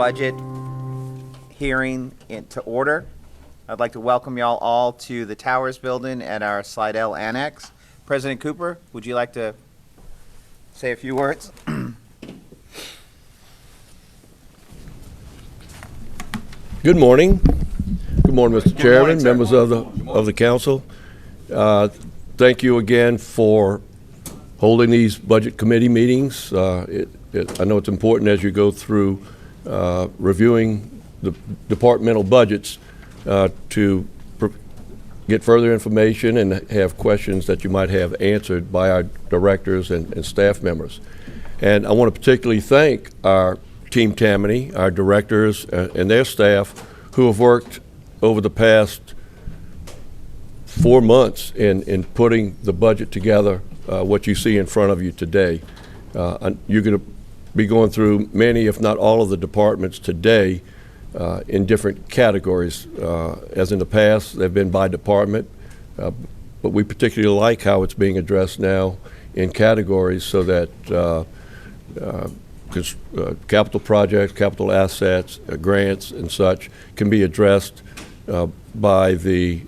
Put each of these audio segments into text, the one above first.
budget hearing to order. I'd like to welcome y'all all to the Towers building at our Slidell Annex. President Cooper, would you like to say a few words? Good morning. Good morning, Mr. Chairman, members of the council. Thank you again for holding these budget committee meetings. I know it's important as you go through reviewing the departmental budgets to get further information and have questions that you might have answered by our directors and staff members. And I want to particularly thank our Team Tammany, our directors and their staff who have worked over the past 4 months in putting the budget together, what you see in front of you today. You're going to be going through many, if not all of the departments today in different categories. As in the past, they've been by department, but we particularly like how it's being addressed now in categories so that capital projects, capital assets, grants and such can be addressed by the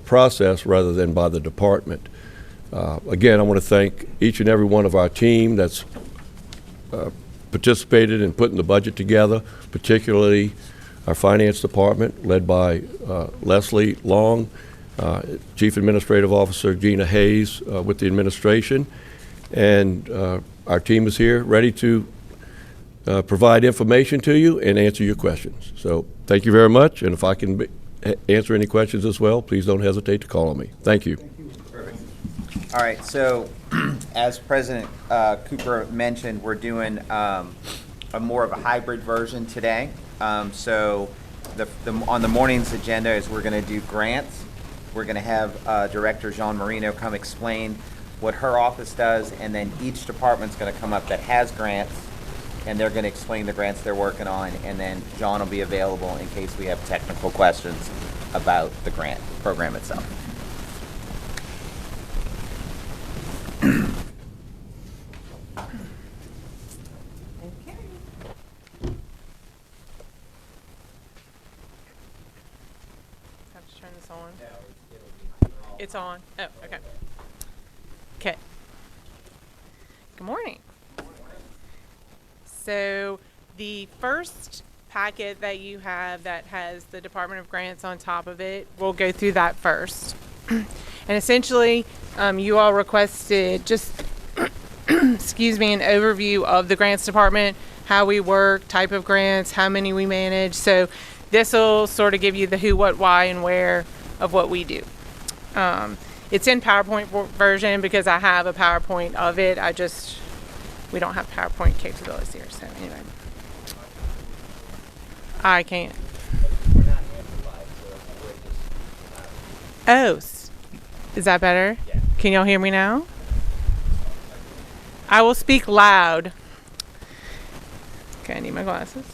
process rather than by the department. Again, I want to thank each and every one of our team that's participated in putting the budget together, particularly our finance department led by Leslie Long, Chief Administrative Officer Gina Hayes with the administration, and our team is here ready to provide information to you and answer your questions. So thank you very much, and if I can answer any questions as well, please don't hesitate to call on me. Thank you. Perfect. All right, so as President Cooper mentioned, we're doing a more of a hybrid version today. So on the morning's agenda is we're going to do grants. We're going to have Director Jean Marino come explain what her office does, and then each department's going to come up that has grants, and they're going to explain the grants they're working on, and then John will be available in case we have technical questions about the grant program itself. Have to turn this on. It's on. Oh, okay. Okay. Good morning. So the first packet that you have that has the Department of Grants on top of it, we'll go through that first. And essentially, you all requested just, excuse me, an overview of the grants department, how we work, type of grants, how many we manage. So this will sort of give you the who, what, why, and where of what we do. It's in PowerPoint version because I have a PowerPoint of it. We don't have PowerPoint capabilities here, so anyway. I can't. Oh, is that better? Yeah. Can y'all hear me now? I will speak loud. Okay, I need my glasses.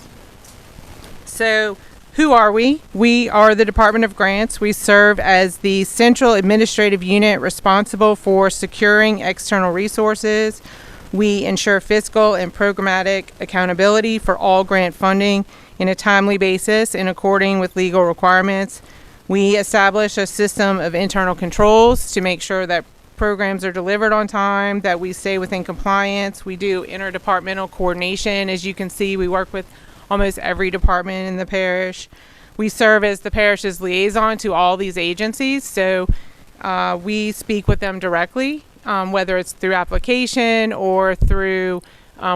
So, who are we? We are the Department of Grants. We serve as the central administrative unit responsible for securing external resources. We ensure fiscal and programmatic accountability for all grant funding in a timely basis in accordance with legal requirements. We establish a system of internal controls to make sure that programs are delivered on time, that we stay within compliance. We do interdepartmental coordination. As you can see, we work with almost every department in the parish. We serve as the parish's liaison to all these agencies, so we speak with them directly, whether it's through application or through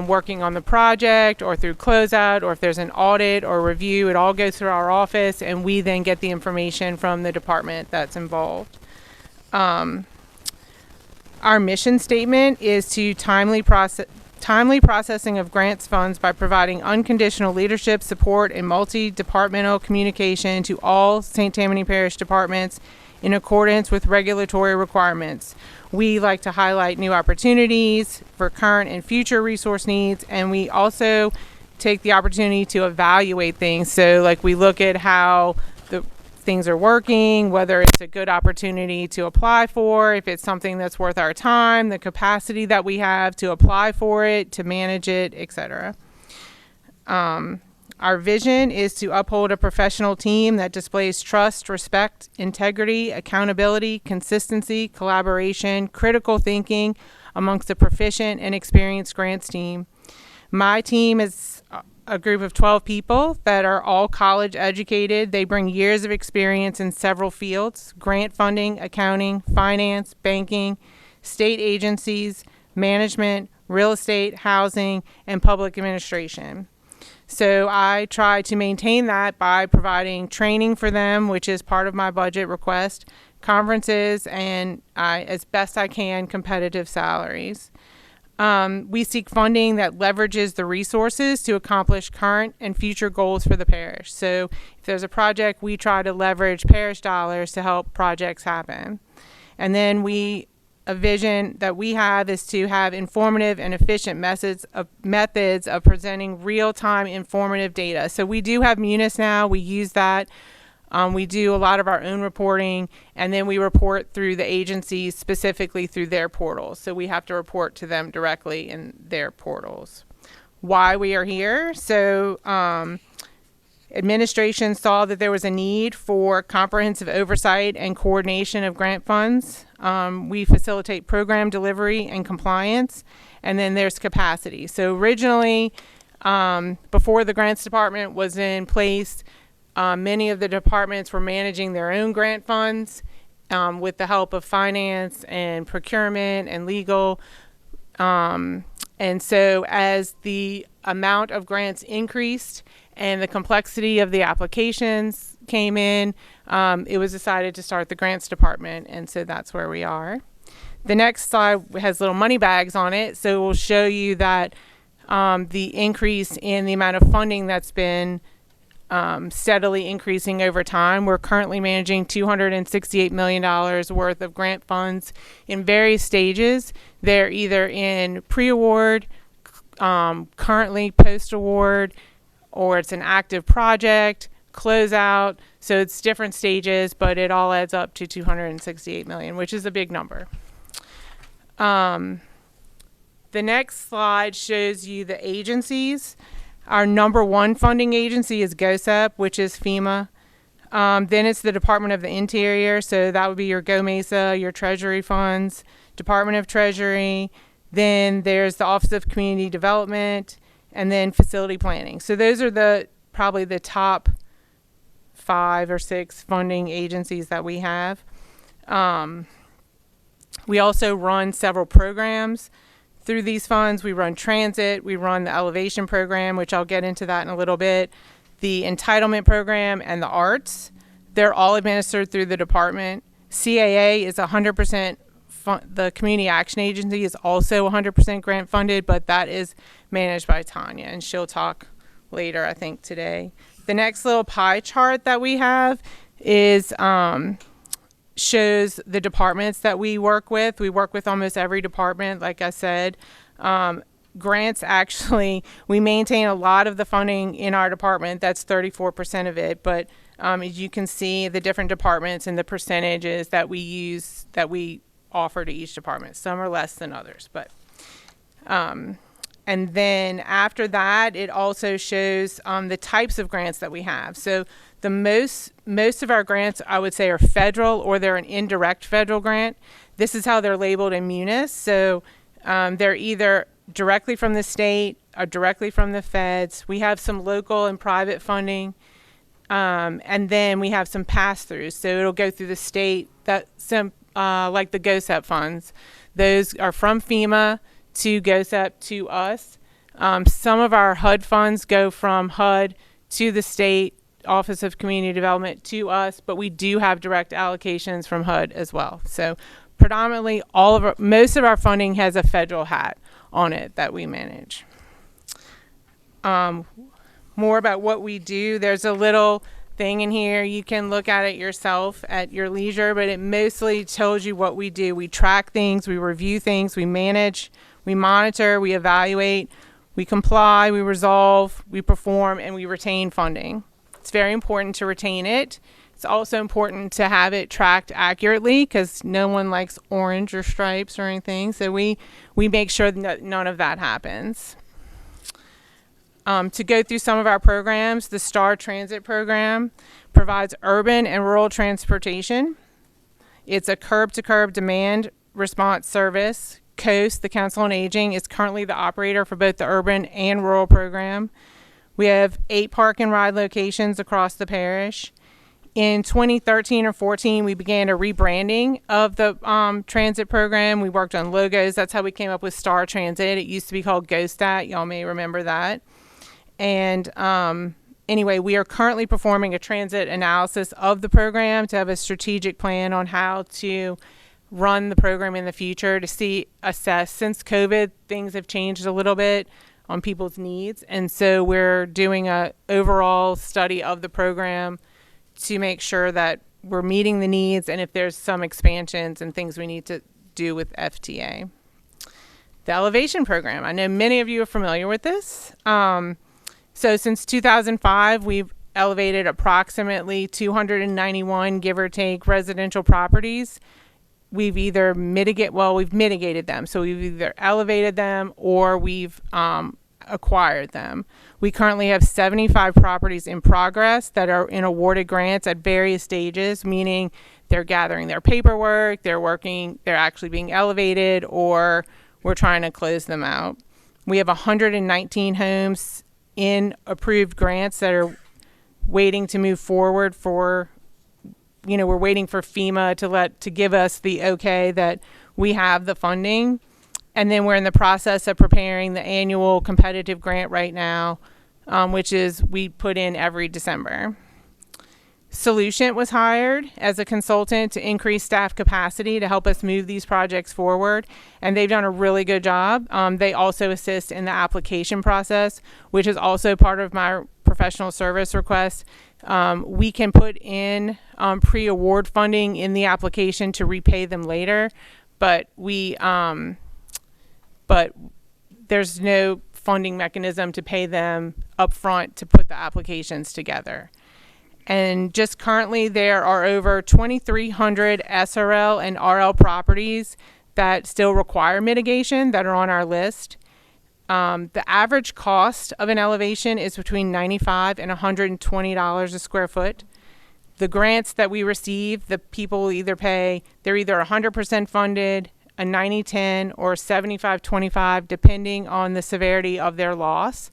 working on the project or through closeout, or if there's an audit or review, it all goes through our office, and we then get the information from the department that's involved. Our mission statement is to timely processing of grants funds by providing unconditional leadership, support, and multi-departmental communication to all St. Tammany Parish departments in accordance with regulatory requirements. We like to highlight new opportunities for current and future resource needs, and we also take the opportunity to evaluate things. So like we look at how the things are working, whether it's a good opportunity to apply for, if it's something that's worth our time, the capacity that we have to apply for it, to manage it, etc. Our vision is to uphold a professional team that displays trust, respect, integrity, accountability, consistency, collaboration, critical thinking amongst a proficient and experienced grants team. My team is a group of 12 people that are all college educated. They bring years of experience in several fields: grant funding, accounting, finance, banking, state agencies, management, real estate, housing, and public administration. So I try to maintain that by providing training for them, which is part of my budget request, conferences, and as best I can, competitive salaries. We seek funding that leverages the resources to accomplish current and future goals for the parish. So if there's a project, we try to leverage parish dollars to help projects happen. And then a vision that we have is to have informative and efficient methods of presenting real-time informative data. So we do have Munis now. We use that. We do a lot of our own reporting, and then we report through the agencies specifically through their portals. So we have to report to them directly in their portals. Why we are here? So administration saw that there was a need for comprehensive oversight and coordination of grant funds. We facilitate program delivery and compliance, and then there's capacity. So originally, before the grants department was in place, many of the departments were managing their own grant funds with the help of finance and procurement and legal. And so as the amount of grants increased and the complexity of the applications came in, it was decided to start the grants department, and so that's where we are. The next slide has little money bags on it, so we'll show you that the increase in the amount of funding that's been steadily increasing over time. We're currently managing $268 million worth of grant funds in various stages. They're either in pre-award, currently post-award, or it's an active project, closeout. So it's different stages, but it all adds up to $268 million, which is a big number. The next slide shows you the agencies. Our number one funding agency is GOSEP, which is FEMA. Then it's the Department of the Interior, so that would be your GOMESA, your Treasury funds, Department of Treasury. Then there's the Office of Community Development, and then Facility Planning. So those are probably the top 5 or 6 funding agencies that we have. We also run several programs through these funds. We run transit, we run the elevation program, which I'll get into that in a little bit, the entitlement program, and the arts. They're all administered through the department. CAA is 100%, the Community Action Agency is also 100% grant funded, but that is managed by Tanya, and she'll talk later, I think, today. The next little pie chart that we have is shows the departments that we work with. We work with almost every department, like I said. Grants, actually, we maintain a lot of the funding in our department. That's 34% of it. But as you can see, the different departments and the percentages that we use, that we offer to each department. Some are less than others. But and then after that, it also shows the types of grants that we have. So the most of our grants, I would say, are federal, or they're an indirect federal grant. This is how they're labeled in Munis. So they're either directly from the state or directly from the feds. We have some local and private funding, and then we have some pass-throughs. So it'll go through the state. Like the GOSEP funds. Those are from FEMA to GOSEP to us. Some of our HUD funds go from HUD to the state Office of Community Development to us, but we do have direct allocations from HUD as well. So predominantly most of our funding has a federal hat on it that we manage. More about what we do. There's a little thing in here. You can look at it yourself at your leisure, but it mostly tells you what we do. We track things, we review things, we manage, we monitor, we evaluate, we comply, we resolve, we perform, and we retain funding. It's very important to retain it. It's also important to have it tracked accurately, because no one likes orange or stripes or anything. So we make sure that none of that happens. To go through some of our programs, the STAR Transit program provides urban and rural transportation. It's a curb-to-curb demand response service. Coast, the Council on Aging, is currently the operator for both the urban and rural program. We have 8 park and ride locations across the parish. In 2013 or 14, we began a rebranding of the transit program. We worked on logos. That's how we came up with Star Transit. It used to be called GoStat. Y'all may remember that. And anyway, we are currently performing a transit analysis of the program to have a strategic plan on how to run the program in the future to assess. Since COVID, things have changed a little bit on people's needs. And so we're doing a overall study of the program to make sure that we're meeting the needs and if there's some expansions and things we need to do with FTA. The Elevation Program. I know many of you are familiar with this. So since 2005, we've elevated approximately 291, give or take, residential properties. We've mitigated them. So we've either elevated them or we've acquired them. We currently have 75 properties in progress that are in awarded grants at various stages, meaning they're gathering their paperwork, they're actually being elevated, or we're trying to close them out. We have 119 homes in approved grants that are waiting to move forward we're waiting for FEMA to give us the okay that we have the funding. And then we're in the process of preparing the annual competitive grant right now, which is we put in every December. Solution was hired as a consultant to increase staff capacity to help us move these projects forward, and they've done a really good job. They also assist in the application process, which is also part of my professional service request. We can put in pre-award funding in the application to repay them later, but there's no funding mechanism to pay them upfront to put the applications together. And just currently there are over 2,300 SRL and RL properties that still require mitigation that are on our list. The average cost of an elevation is between $95 and $120 a square foot. The grants that we receive, the people will either pay, they're either 100% funded, a 90-10, or 75-25, depending on the severity of their loss.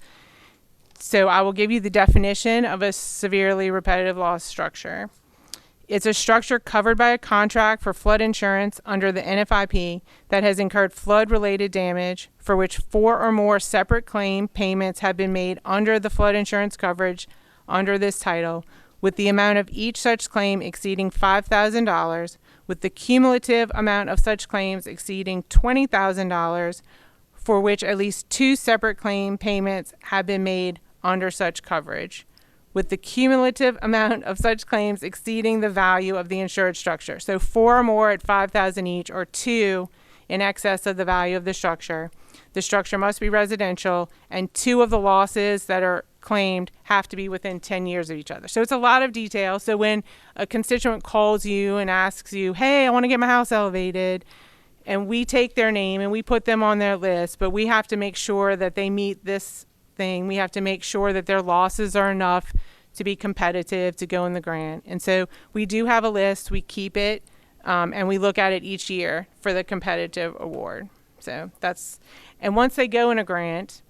So I will give you the definition of a severely repetitive loss structure. It's a structure covered by a contract for flood insurance under the NFIP that has incurred flood-related damage for which 4 or more separate claim payments have been made under the flood insurance coverage under this title, with the amount of each such claim exceeding $5,000, with the cumulative amount of such claims exceeding $20,000, for which at least 2 separate claim payments have been made under such coverage, with the cumulative amount of such claims exceeding the value of the insured structure. So 4 or more at $5,000 each, or 2 in excess of the value of the structure. The structure must be residential, and 2 of the losses that are claimed have to be within 10 years of each other. So it's a lot of detail. So when a constituent calls you and asks you, hey, I want to get my house elevated, and we take their name and we put them on their list, but we have to make sure that they meet this thing. We have to make sure that their losses are enough to be competitive to go in the grant. And so we do have a list, we keep it, and we look at it each year for the competitive award. So and once they go in a grant,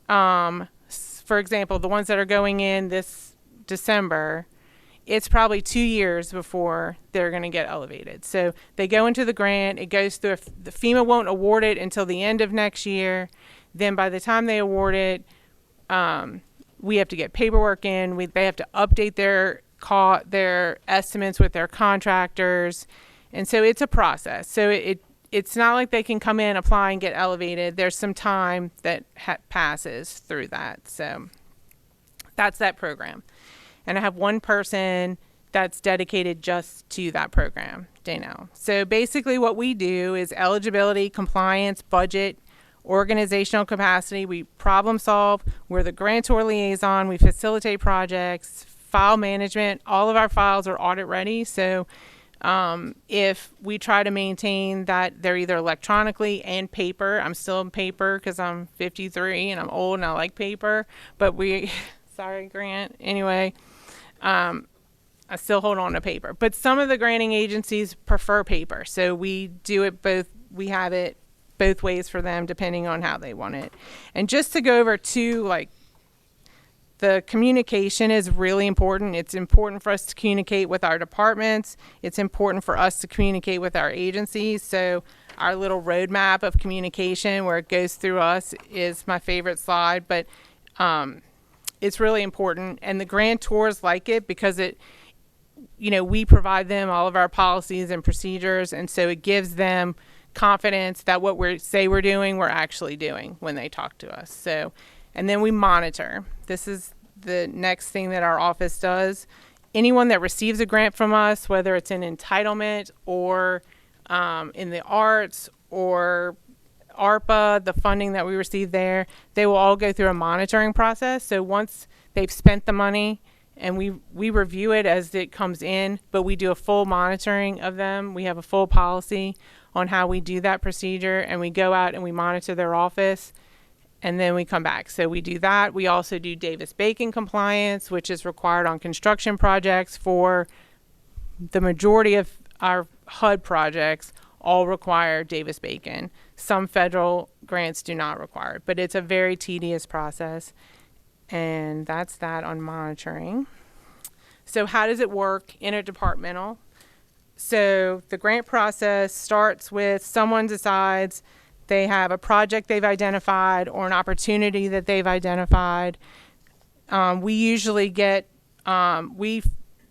for example, the ones that are going in this December, it's probably 2 years before they're going to get elevated. So they go into the grant, it goes through, the FEMA won't award it until the end of next year. Then by the time they award it, we have to get paperwork in. They have to update their estimates with their contractors. And so it's a process. So it's not like they can come in, apply, and get elevated. There's some time that passes through that. So that's that program. And I have one person that's dedicated just to that program, Danielle. So basically what we do is eligibility, compliance, budget, organizational capacity. We problem solve. We're the grantor liaison. We facilitate projects, file management. All of our files are audit ready. So If we try to maintain that they're either electronically and paper, I'm still in paper because I'm 53 and I'm old and I like paper, but sorry, Grant. Anyway, I still hold on to paper. But some of the granting agencies prefer paper, so we do it both. We have it both ways for them depending on how they want it. And just to go over the communication is really important. It's important for us to communicate with our departments. It's important for us to communicate with our agencies. So our little roadmap of communication where it goes through us is my favorite slide, but it's really important. And the grantors like it because we provide them all of our policies and procedures. And so it gives them confidence that what we're doing, we're actually doing when they talk to us. So, and then we monitor. This is the next thing that our office does. Anyone that receives a grant from us, whether it's an entitlement or in the arts or ARPA, the funding that we receive there, they will all go through a monitoring process. So once they've spent the money, and we review it as it comes in, but we do a full monitoring of them. We have a full policy on how we do that procedure, and we go out and we monitor their office, and then we come back. So we do that. We also do Davis-Bacon compliance, which is required on construction projects. For the majority of our HUD projects, all require Davis-Bacon. Some federal grants do not require it, but it's a very tedious process. And that's that on monitoring. So how does it work interdepartmental? So the grant process starts with someone decides they have a project they've identified or an opportunity that they've identified. We usually we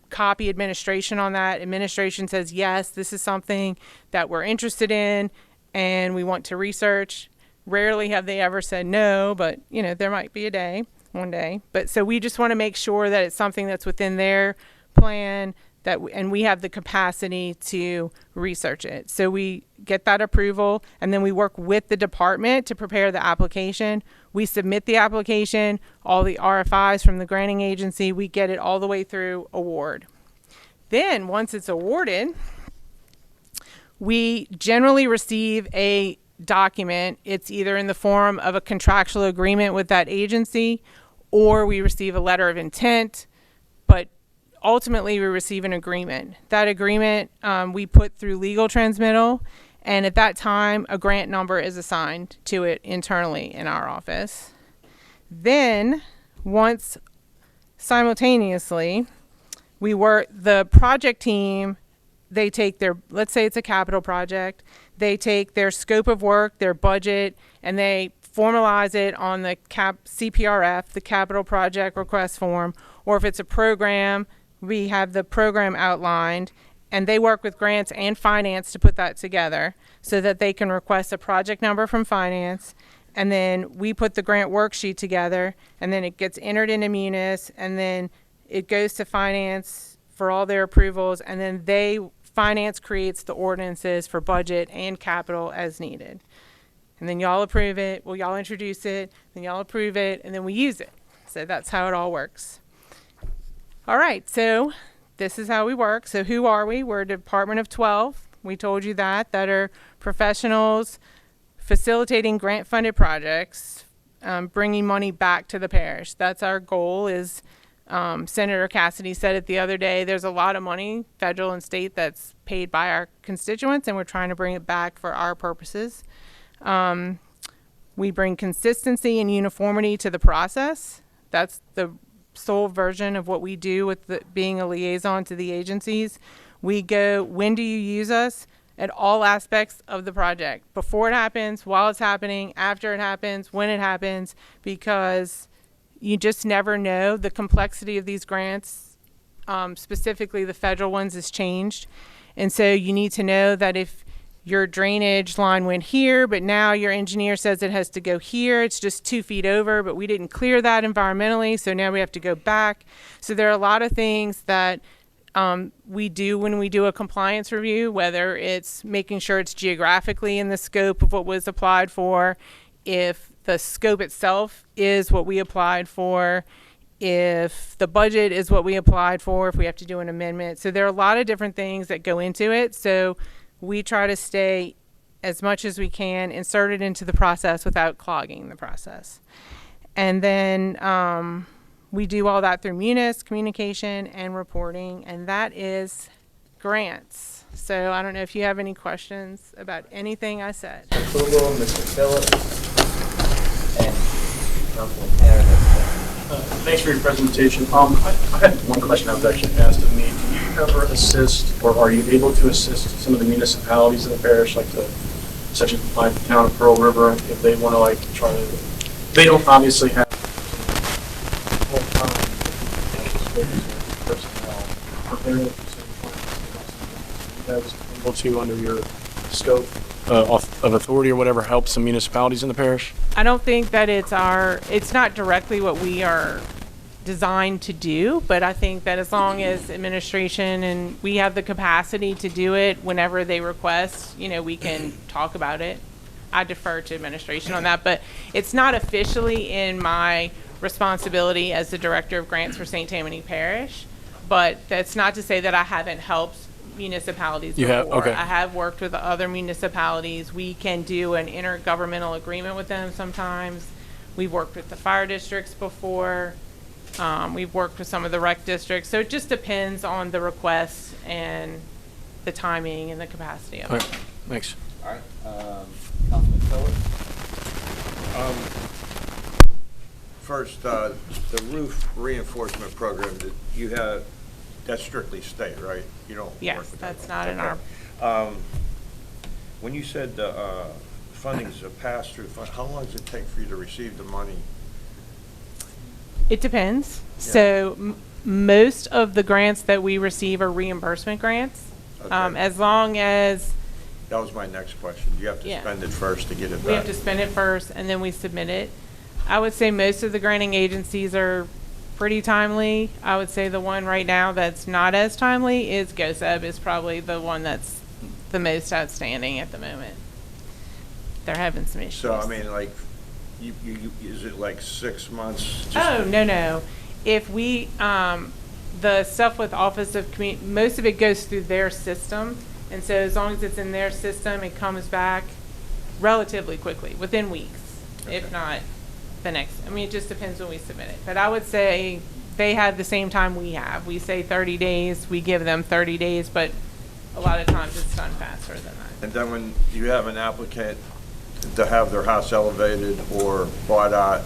copy administration on that. Administration says, yes, this is something that we're interested in and we want to research. Rarely have they ever said no, but there might be one day. But so we just want to make sure that it's something that's within their plan, and we have the capacity to research it. So we get that approval, and then we work with the department to prepare the application. We submit the application, all the RFIs from the granting agency, we get it all the way through award. Then once it's awarded, we generally receive a document. It's either in the form of a contractual agreement with that agency, or we receive a letter of intent, but ultimately we receive an agreement. That agreement we put through legal transmittal, and at that time a grant number is assigned to it internally in our office. Then once simultaneously we work, the project team, they take let's say it's a capital project, they take their scope of work, their budget, and they formalize it on the CPRF, the capital project request form, or if it's a program, we have the program outlined, and they work with grants and finance to put that together so that they can request a project number from finance, and then we put the grant worksheet together, and then it gets entered into Munis, and then it goes to finance for all their approvals, and then finance creates the ordinances for budget and capital as needed. And then y'all approve it, well, y'all introduce it, then y'all approve it, and then we use it. So that's how it all works. All right, so this is how we work. So who are we? We're a department of 12. We told you that are professionals facilitating grant-funded projects, bringing money back to the parish. That's our goal. Is Senator Cassidy said it the other day, there's a lot of money, federal and state, that's paid by our constituents, and we're trying to bring it back for our purposes. We bring consistency and uniformity to the process. That's the sole version of what we do with being a liaison to the agencies. We go, when do you use us? At all aspects of the project. Before it happens, while it's happening, after it happens, when it happens, because you just never know. The complexity of these grants, specifically the federal ones, has changed. And so you need to know that if your drainage line went here, but now your engineer says it has to go here, it's just 2 feet over, but we didn't clear that environmentally, so now we have to go back. So there are a lot of things that we do when we do a compliance review, whether it's making sure it's geographically in the scope of what was applied for, if the scope itself is what we applied for, if the budget is what we applied for, if we have to do an amendment. So there are a lot of different things that go into it. So we try to stay as much as we can inserted into the process without clogging the process. And then we do all that through Munis, communication, and reporting, and that is grants. So I don't know if you have any questions about anything I said. Approval, Mr. Phillips, and Councilman Tanner. Thanks for your presentation. I had one question that was actually asked of me. Do you ever assist, or are you able to assist some of the municipalities in the parish, like such as my town of Pearl River, if they want to try to, they don't obviously have full-time personnel, but they're you guys able to, under your scope of authority or whatever, help some municipalities in the parish? I don't think that it's not directly what we are designed to do, but I think that as long as administration and we have the capacity to do it whenever they request, we can talk about it. I defer to administration on that, but it's not officially in my responsibility as the director of grants for St. Tammany Parish, but that's not to say that I haven't helped municipalities you before. have? Okay. I have worked with other municipalities. We can do an intergovernmental agreement with them sometimes. We've worked with the fire districts before. We've worked with some of the rec districts. So it just depends on the request and the timing and the capacity of All it. right. Thanks. All right, Councilman Phillips. First, the roof reinforcement program that you have, that's strictly state, right? You don't work Yes, with that's that. not in our. When you said the funding's a pass-through fund, how long does it take for you to receive the money? It depends. So most of the grants that we receive are reimbursement grants. Okay. As long as That was my next question. You have to Yeah. spend it first to get it back. we have to spend it first and then we submit it. I would say most of the granting agencies are pretty timely. I would say the one right now that's not as timely is GOSEB is probably the one that's the most outstanding at the moment. They're having some issues. So, I mean, is it like 6 months? just- Oh, no. If we, the stuff with Office of most of it goes through their system. And so as long as it's in their system, it comes back relatively quickly, within weeks, if not the next. I mean, it just depends when we submit it. But I would say they have the same time we have. We say 30 days, we give them 30 days, but a lot of times it's done faster than that. And then when you have an applicant to have their house elevated or bought out,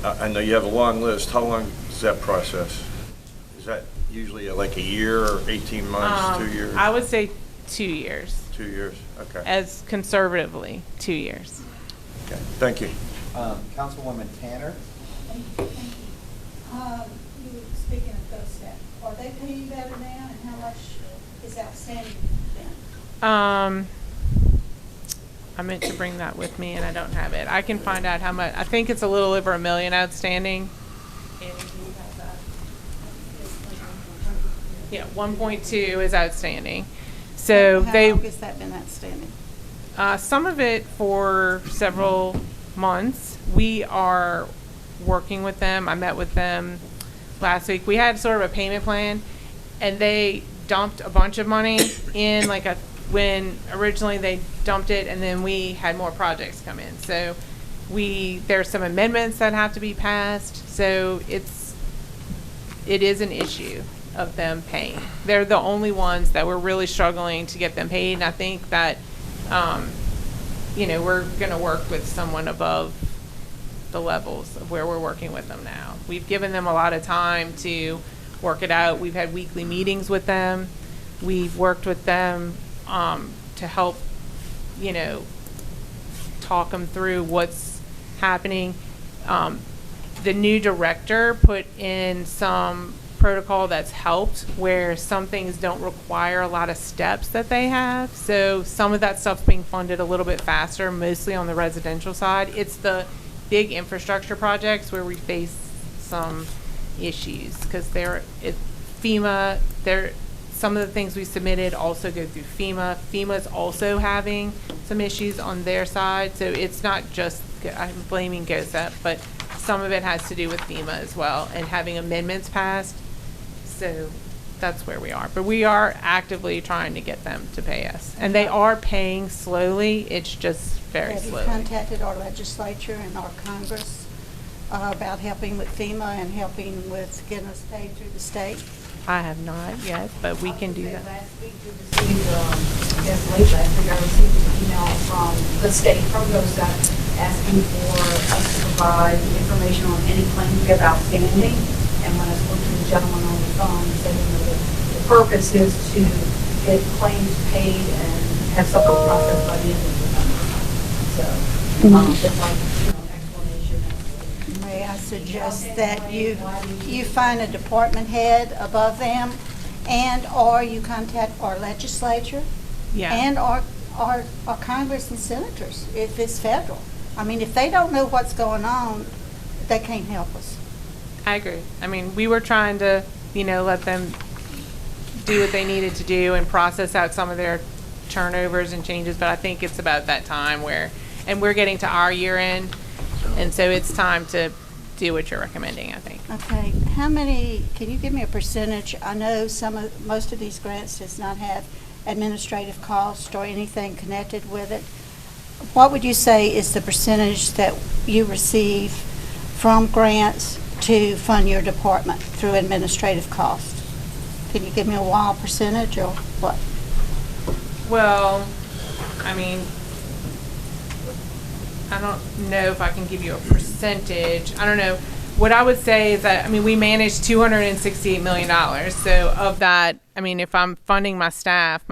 I know you have a long list. How long is that process? Is that usually like a year or 18 months, 2 years? I would say 2 years, 2 years, okay. as conservatively, 2 years. Okay, thank you. Councilwoman Tanner. You were speaking of GOSEP, are they paying better now, and how much is outstanding then? I meant to bring that with me and I don't have it. I can find out how much. I think it's a little over $1 million outstanding. And do you have that? Yeah, 1.2 is outstanding. So How they, long has that been outstanding? some of it for several months. We are working with them. I met with them last week. We had sort of a payment plan and they dumped a bunch of money in when originally they dumped it and then we had more projects come in. So there's some amendments that have to be passed. So it is an issue of them paying. They're the only ones that we're really struggling to get them paid. And I think that, we're going to work with someone above the levels of where we're working with them now. We've given them a lot of time to work it out. We've had weekly meetings with them. We've worked with them to help, talk them through what's happening. The new director put in some protocol that's helped where some things don't require a lot of steps that they have. So some of that stuff's being funded a little bit faster, mostly on the residential side. It's the big infrastructure projects where we face some issues because FEMA, some of the things we submitted also go through FEMA. FEMA's also having some issues on their side. So it's not just, I'm blaming GOSEP, but some of it has to do with FEMA as well and having amendments passed. So that's where we are. But we are actively trying to get them to pay us. And they are paying slowly. It's just very Have you slowly. contacted our legislature and our Congress about helping with FEMA and helping with getting us paid through the state? I have not yet, but we can do that. Last week we received, I guess late last week, I received an email from the state, from GOSA, asking for us to provide information on any claims we have outstanding. And when I spoke to the gentleman on the phone, he said, you know, the purpose is to get claims paid and have something processed by the end of November. So, just like, you know, explanation. May I suggest that you find a department head above them, and or you contact our legislature Yeah. and our Congress and senators if it's federal. I mean, if they don't know what's going on, they can't help us. I agree. I mean, we were trying to, you know, let them do what they needed to do and process out some of their turnovers and changes, but I think it's about that time where, and we're getting to our year end, and so it's time to do what you're recommending, I think. Okay, how many, can you give me a percentage? I know most of these grants does not have administrative cost or anything connected with it. What would you say is the percentage that you receive from grants to fund your department through administrative cost? Can you give me a wild percentage or what? Well, I mean, I don't know if I can give you a percentage. I don't know. What I would say is that, I mean, we manage $268 million. So of that, I mean, if I'm funding my staff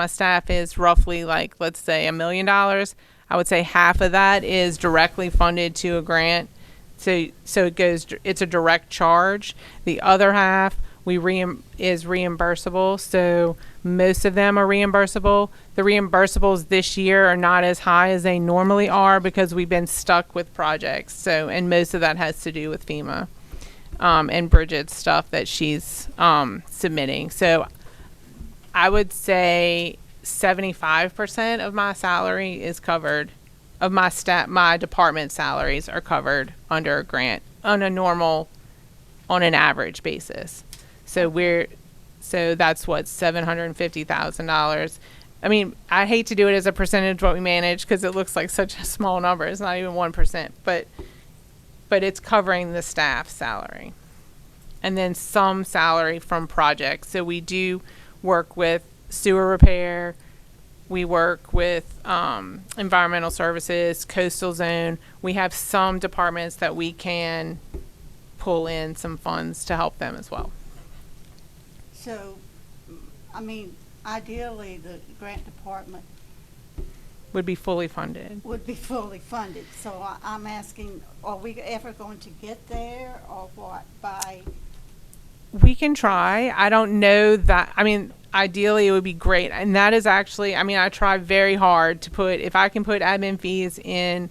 is roughly like, let's say $1 million. I would say half of that is directly funded to a grant. So it's a direct charge. The other half is reimbursable. So most of them are reimbursable. The reimbursables this year are not as high as they normally are because we've been stuck with projects. So, and most of that has to do with FEMA and Bridget's stuff that she's submitting. So I would say 75% of my salary is covered. Of my department salaries are covered under a grant on an average basis. So that's what, $750,000. I mean, I hate to do it as a percentage of what we manage because it looks like such a small number. It's not even 1%, but it's covering the staff salary. And then some salary from projects. So we do work with sewer repair. We work with environmental services, coastal zone. We have some departments that we can pull in some funds to help them as well. So, I mean, ideally, the grant department Would be fully funded. would be fully funded. So I'm asking, are we ever going to get there or what by? We can try. I don't know that. I mean, ideally it would be great. And that is actually, I mean, I try very hard to put, if I can put admin fees in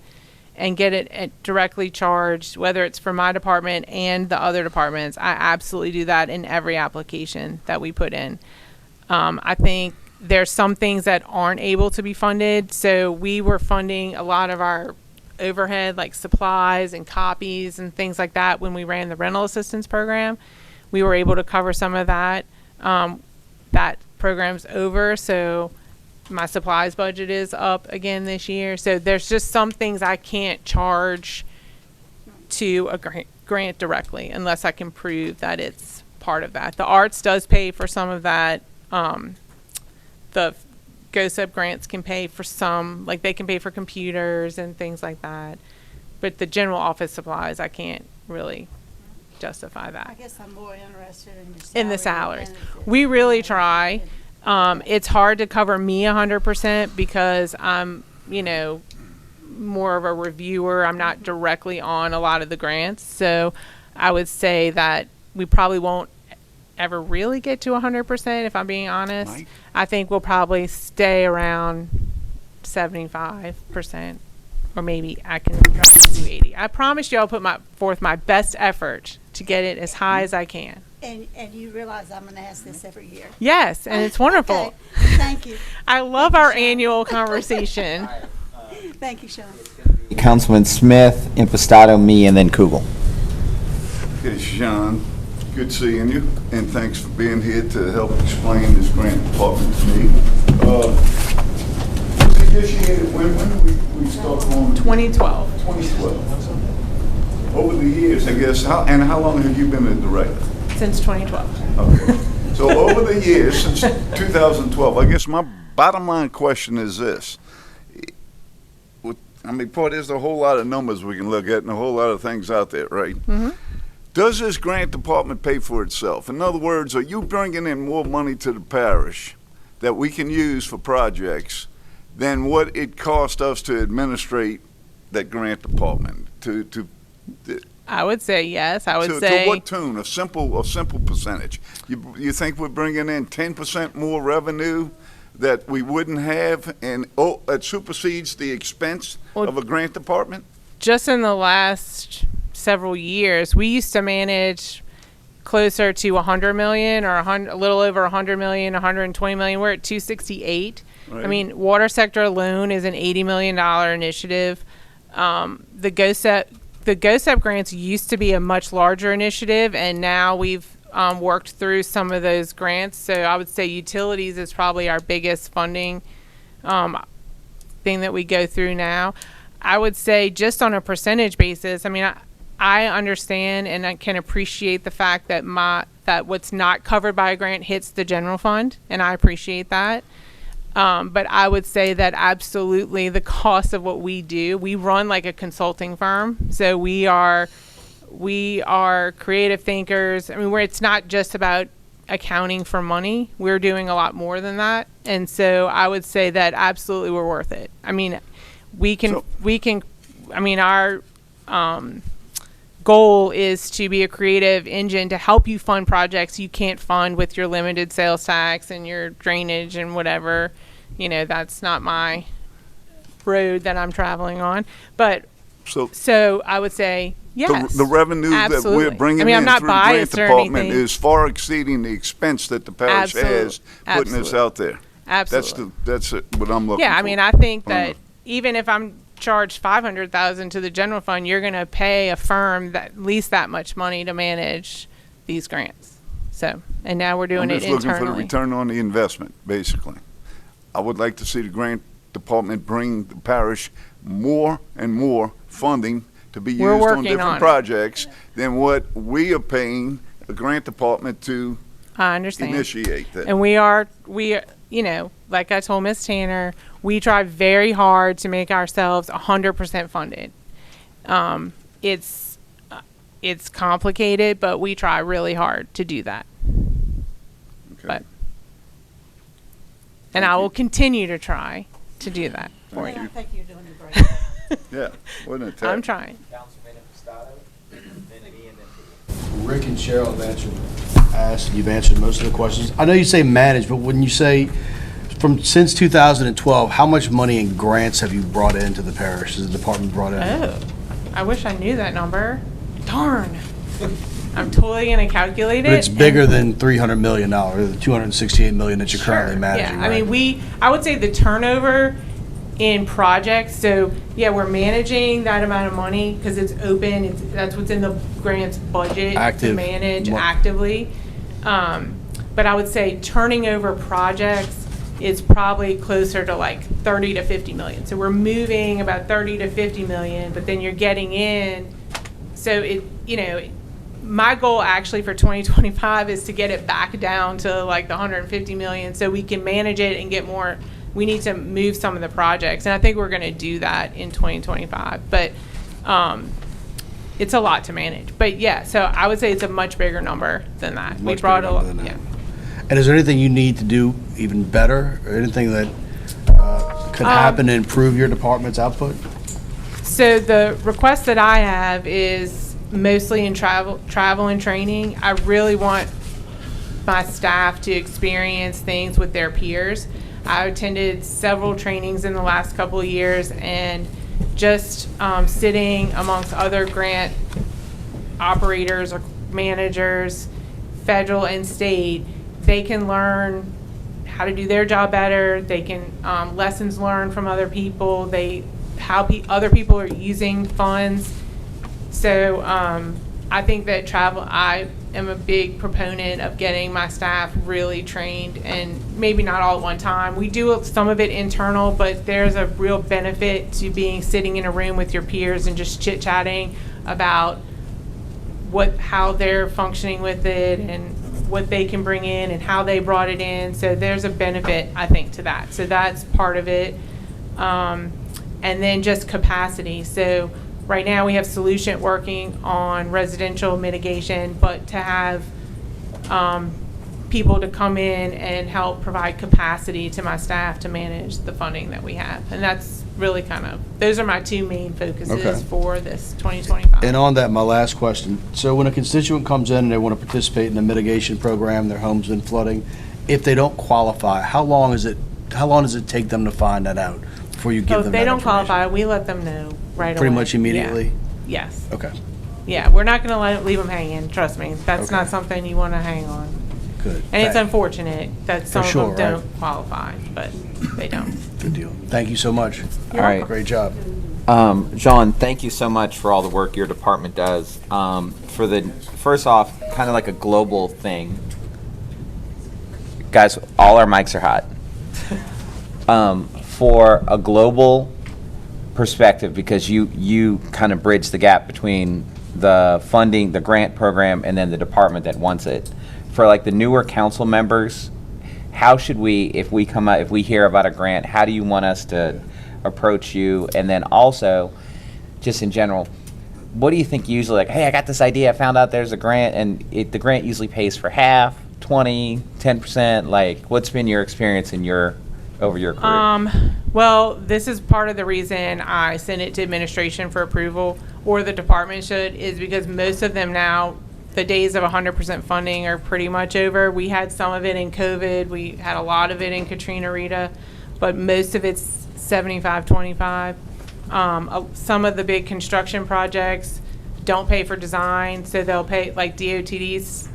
and get it directly charged, whether it's for my department and the other departments, I absolutely do that in every application that we put in. I think there's some things that aren't able to be funded. So we were funding a lot of our overhead, like supplies and copies and things like that when we ran the rental assistance program. We were able to cover some of that. That program's over, so my supplies budget is up again this year. So there's just some things I can't charge to a grant directly unless I can prove that it's part of that. The arts does pay for some of that. The GoSub grants can pay for some, like they can pay for computers and things like that. But the general office supplies, I can't really justify that. I guess I'm more interested In the salaries. We really try. It's hard to cover me 100% because I'm, you know, more of a reviewer. I'm not directly on a lot of the grants. So I would say that we probably won't ever really get to 100% if I'm being honest. Right. I think we'll probably stay around 75%. Or maybe I can try to do 80. I promise you I'll put forth my best effort to get it as high as I can. And you realize I'm going to ask this every year. Yes, and it's wonderful. Okay. Thank you. I love our annual conversation. Thank you, Sean. Councilman Smith, Impastato, me, and then Kugel. Okay, Sean, good seeing you, and thanks for being here to help explain this grant department to me. Was it initiated when we start on? 2012. 2012. Over the years, I guess, how long have you been a director? Since 2012. Okay. So over the years, since 2012, I guess my bottom line question is this. I mean, boy, there's a whole lot of numbers we can look at and a whole lot of things out there, right? Mm-hmm. Does this grant department pay for itself? In other words, are you bringing in more money to the parish that we can use for projects than what it cost us to administrate that grant department? I would say yes. I would To say what tune? A simple percentage. You think we're bringing in 10% more revenue that we wouldn't have, and it supersedes the expense of a grant department? just in the last several years, we used to manage closer to 100 million or a little over 100 million, 120 million. We're at 268. Right. I mean, water sector alone is an $80 million initiative. The GOSEP grants used to be a much larger initiative, and now we've worked through some of those grants. So I would say utilities is probably our biggest funding thing that we go through now. I would say just on a percentage basis, I mean, I understand and I can appreciate the fact that that what's not covered by a grant hits the general fund, and I appreciate that. But I would say that absolutely the cost of what we do, we run like a consulting firm. So we are creative thinkers. I mean, where it's not just about accounting for money. We're doing a lot more than that. And so I would say that absolutely we're worth it. I mean, our goal is to be a creative engine to help you fund projects you can't fund with your limited sales tax and your drainage and whatever. You know, that's not my road that I'm traveling on. But so I would say yes. The revenue absolutely. that we're bringing I'm in not through the grant biased or department anything. is far exceeding the expense that the parish has putting this out there. Absolutely. That's what I'm looking for. Yeah, I mean, I think that even if I'm charged $500,000 to the general fund, you're going to pay a firm that at least that much money to manage these grants. So, and now we're doing it I'm just internally. looking for the return on the investment, basically. I would like to see the grant department bring the parish more and more funding to be used on different projects than what we are paying the grant department to I understand. initiate that. And we you know, like I told Ms. Tanner, we try very hard to make ourselves 100% funded. It's complicated, but we try really hard to do that. Okay. And I will continue to try to do that for I you. think you're doing great. Yeah, wasn't it? I'm trying. Councilman Impastato, then me, and then Peter. Rick and Cheryl have asked, you've answered most of the questions. I know you say manage, but when you say since 2012, how much money in grants have you brought into the parish? Has the department brought in? Oh, I wish I knew that number. Darn. I'm totally going to calculate it. But it's bigger than $300 million, the $268 million that you're currently Sure, managing, yeah. right? I mean, I would say the turnover in projects, so yeah, we're managing that amount of money because it's open. That's what's in the grants budget to manage actively. But I would say turning over projects is probably closer to like 30 to 50 million. So we're moving about 30 to 50 million, but then you're getting in. So my goal actually for 2025 is to get it back down to like the 150 million so we can manage it and get more. We need to move some of the projects, and I think we're going to do that in 2025. But it's a lot to manage. But yeah, so I would say it's a much bigger number than that. We brought a lot. Yeah. And is there anything you need to do even better, or anything that could happen to improve your department's output? So the request that I have is mostly in travel and training. I really want my staff to experience things with their peers. I attended several trainings in the last couple of years, and just sitting amongst other grant operators or managers, federal and state, they can learn how to do their job better. They can lessons learned from other people. How other people are using funds. So I think that I am a big proponent of getting my staff really trained, and maybe not all at one time. We do some of it internal, but there's a real benefit to sitting in a room with your peers and just chit-chatting about how they're functioning with it and what they can bring in and how they brought it in. So there's a benefit, I think, to that. So that's part of it. And then just capacity. So right now we have Solution working on residential mitigation, but to have people to come in and help provide capacity to my staff to manage the funding that we have. And that's really those are my two main focuses for this 2025. And on that, my last question. So when a constituent comes in and they want to participate in the mitigation program, their home's been flooding, if they don't qualify, how long does it take them to find that out before you give them that If they don't information? qualify, we let them know right away. Pretty much immediately? Yeah. Yes. Okay, Yeah, we're not going to leave them hanging, trust me. That's Okay. not something you want to hang on. good. And it's Thank- unfortunate that some sure, of them right. don't qualify, but they don't. Good deal. Thank you so much. All right. Great job. John, thank you so much for all the work your department does. First off, kind of like a global thing. Guys, all our mics are hot. For a global perspective, because you kind of bridge the gap between the funding, the grant program, and then the department that wants it. For like the newer council members, how should we, if we hear about a grant, how do you want us to approach you? And then also, just in general, what do you think usually, like, hey, I got this idea, I found out there's a grant, and the grant usually pays for half, 20, 10%, like, what's been your experience over your career? Well, this is part of the reason I sent it to administration for approval, or the department should, is because most of them now, the days of 100% funding are pretty much over. We had some of it in COVID. We had a lot of it in Katrina Rita, but most of it's 75-25. Some of the big construction projects don't pay for design, so they'll pay, like DOTD's,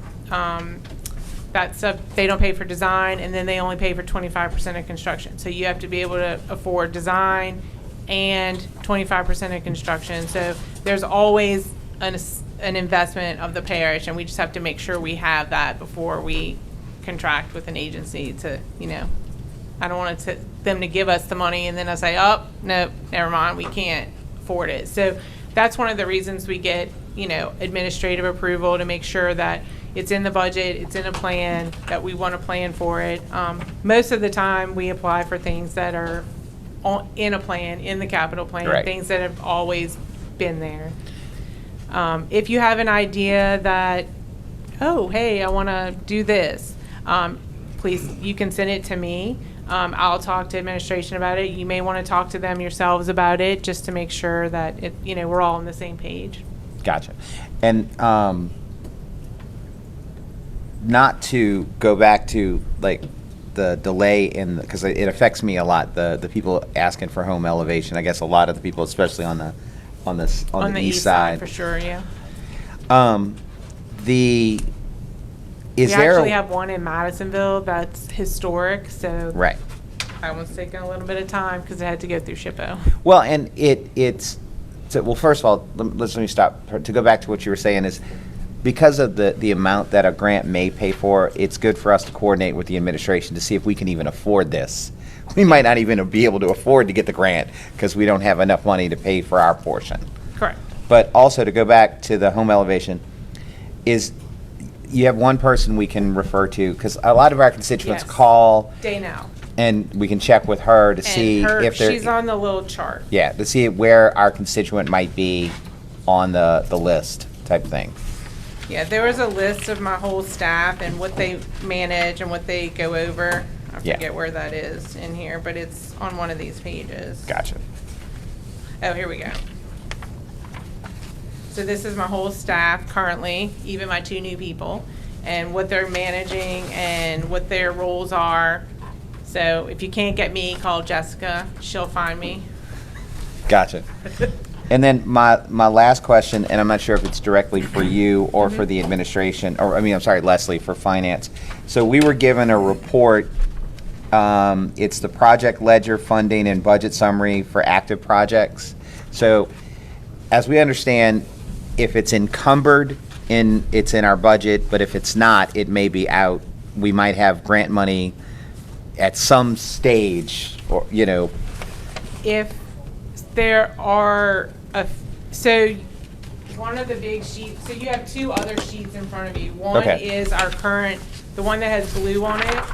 that stuff, they don't pay for design, and then they only pay for 25% of construction. So you have to be able to afford design and 25% of construction. So there's always an investment of the parish, and we just have to make sure we have that before we contract with an agency to, I don't want them to give us the money and then I say, oh, no, never mind, we can't afford it. So that's one of the reasons we get, administrative approval, to make sure that it's in the budget, it's in a plan, that we want to plan for it. Most of the time, we apply for things that are in a plan, in the capital plan, Right. things that have always been there. If you have an idea that, oh, hey, I want to do this, please, you can send it to me. I'll talk to administration about it. You may want to talk to them yourselves about it, just to make sure that we're all on the same page. Gotcha. And not to go back to like the delay because it affects me a lot. The people asking for home elevation. I guess a lot of the people, especially on the east side, for sure. Yeah. We actually have one in Madisonville that's historic, so right. that one's taken a little bit of time because it had to go through SHPO. Well, and first of all, let me stop. To go back to what you were saying is, because of the amount that a grant may pay for, it's good for us to coordinate with the administration to see if we can even afford this. We might not even be able to afford to get the grant because we don't have enough money to pay for our portion. Correct. But also, to go back to the home elevation, is you have one person we can refer to, because a lot of our constituents Yes. call, Day-Now. and we can check with her to see if they're... She's on the little chart. Yeah, to see where our constituent might be on the list type thing. Yeah, there was a list of my whole staff and what they manage and what they go over. I Yeah. forget where that is in here, but it's on one of these pages. Gotcha. Oh, here we go. So this is my whole staff currently, even my 2 new people, and what they're managing and what their roles are. So if you can't get me, call Jessica. She'll find me. Gotcha. And then my last question, and I'm not sure if it's directly for you or for the administration, or I'm sorry, Leslie, for finance. So we were given a report. It's the project ledger funding and budget summary for active projects. So as we understand, if it's encumbered it's in our budget, but if it's not, it may be out. We might have grant money at some stage, or, you know. If there are, so one of the big sheets, so you have two other sheets in front of you. One Okay. is our current, the one that has blue on it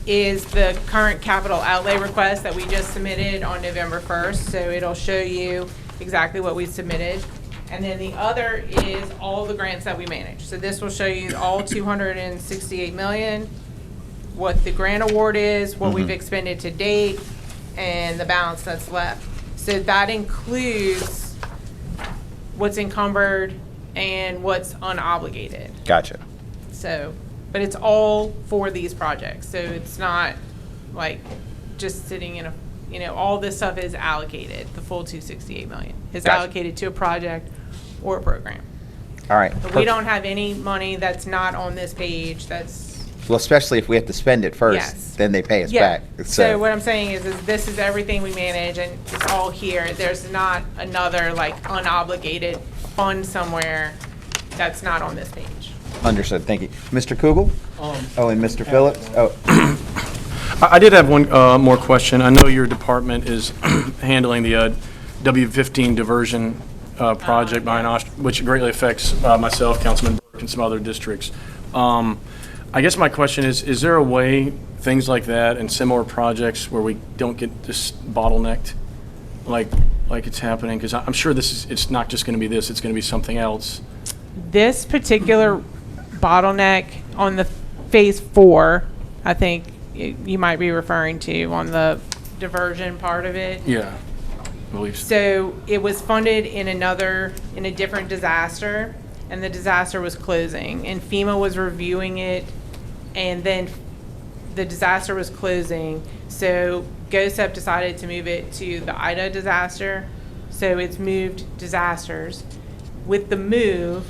is the current capital outlay request that we just submitted on November 1st. So it'll show you exactly what we submitted. And then the other is all the grants that we manage. So this will show you all 268 million, what the grant award is, what we've expended to date, and the balance that's left. So that includes what's encumbered and what's unobligated. Gotcha. So, but it's all for these projects. So it's not like just sitting in a, you know, all this stuff is allocated. The full 268 million is Gotcha. allocated to a project or a program. All right. But we don't have any money that's not on this page that's. Well, especially if we have to spend it first, Yes. then they pay us Yeah. back. So what I'm saying is this is everything we manage and it's all here. There's not another like unobligated fund somewhere that's not on this page. Understood, thank you. Mr. Kugel? Oh, and Mr. Phillips? Oh, I did have one more question. I know your department is handling the W15 diversion project behind which greatly affects myself, Councilman Burke, and some other districts. I guess my question is there a way things like that and similar projects where we don't get this bottlenecked like it's happening? Because I'm sure it's not just going to be this, it's going to be something else. This particular bottleneck on the phase 4, I think you might be referring to on the diversion part of it. Yeah, I believe so. So it was funded in a different disaster, and the disaster was closing, and FEMA was reviewing it, and then the disaster was closing. So GOSEP decided to move it to the Ida disaster. So it's moved disasters. With the move,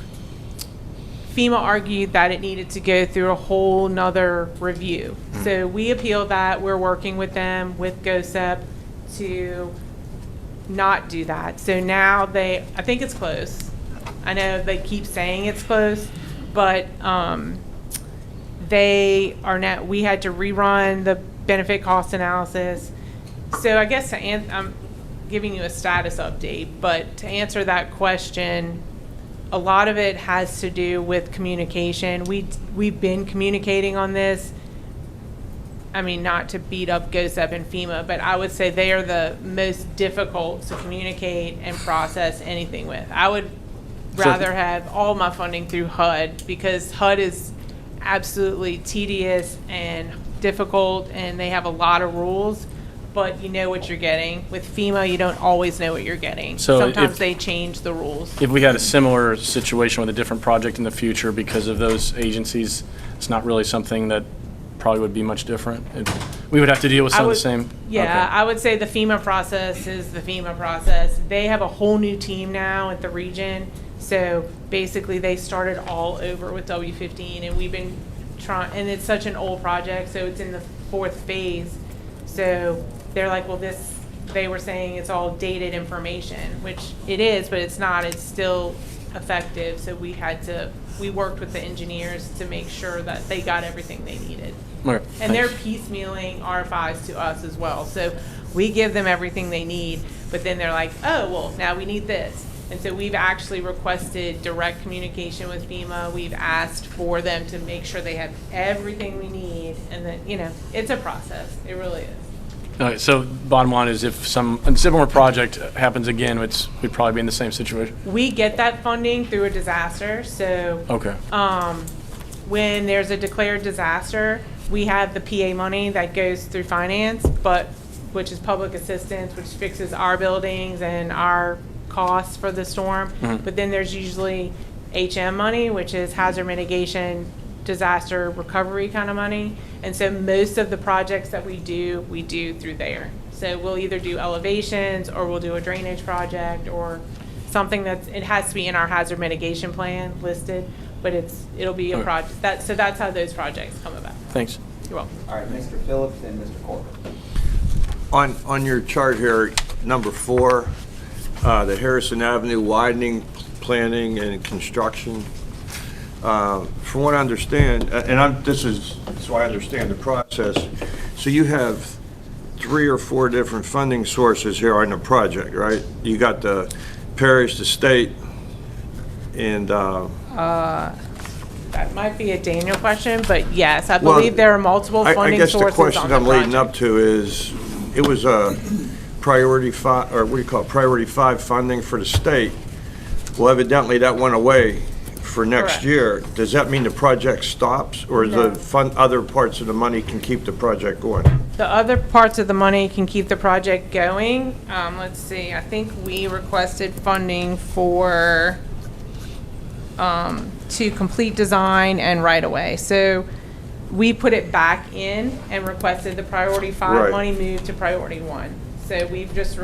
FEMA argued that it needed to go through a whole nother review. So we appealed that. We're working with them, with GOSEP, to not do that. So now I think it's close. I know they keep saying it's close, but we had to rerun the benefit cost analysis. So I guess I'm giving you a status update, but to answer that question, a lot of it has to do with communication. We've been communicating on this. I mean, not to beat up GOSEP and FEMA, but I would say they are the most difficult to communicate and process anything with. I would rather have all my funding through HUD, because HUD is absolutely tedious and difficult, and they have a lot of rules, but you know what you're getting. With FEMA, you don't always know what you're getting. So sometimes they change the rules. If we had a similar situation with a different project in the future because of those agencies, it's not really something that probably would be much different. We would have to deal with some of the same. Yeah, Okay. I would say the FEMA process is the FEMA process. They have a whole new team now at the region. So basically they started all over with W15, and we've been trying, and it's such an old project, so it's in the 4th phase. So they're like, well, they were saying it's all dated information, which it is, but it's not. It's still effective. So we worked with the engineers to make sure that they got everything they needed. Okay, And they're thanks. piecemealing RFIs to us as well. So we give them everything they need, but then they're like, oh, well, now we need this. And so we've actually requested direct communication with FEMA. We've asked for them to make sure they have everything we need. And then, it's a process. It really is. Okay, so bottom line is if a similar project happens again, we'd probably be in the same situation. We get that funding through a disaster. So Okay. when there's a declared disaster, we have the PA money that goes through finance, which is public assistance, which fixes our buildings and our costs for the storm. But then there's usually HM money, which is hazard mitigation, disaster recovery kind of money. And so most of the projects that we do through there. So we'll either do elevations, or we'll do a drainage project, or something it has to be in our hazard mitigation plan listed, but it'll be a project. So that's how those projects come about. Thanks. You're welcome. all right, Mr. Phillips and Mr. Corbett. On your chart here, number 4, the Harrison Avenue widening, planning, and construction, from what I understand, this is so I understand the process. So you have 3 or 4 different funding sources here on the project, right? You got the parish, the state, and That might be a Daniel question, but yes, I believe there are multiple funding sources on the I guess the question I'm leading up project. to is, it was a priority 5, or what do you call it, priority 5 funding for the state. Well, evidently that went away for next Correct. year. Does that mean the project stops, or No. the other parts of the money can keep the project going? The other parts of the money can keep the project going. Let's see, I think we requested funding for, to complete design and right-of-way. So we put it back in and requested the priority 5 Right. money moved to priority 1. So we've just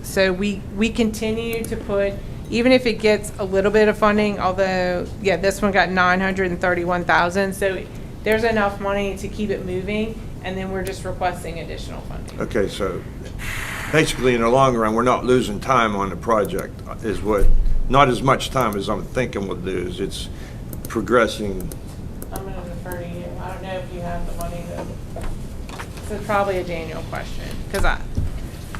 so we continue to put, even if it gets a little bit of funding, although, yeah, this one got 931,000. So there's enough money to keep it moving, and then we're just requesting additional funding. Okay, so basically, in the long run, we're not losing time on the project, is what, not as much time as I'm thinking we'll lose. It's progressing. I'm gonna defer to you. I don't know if you have the money to, this is probably a Daniel question, because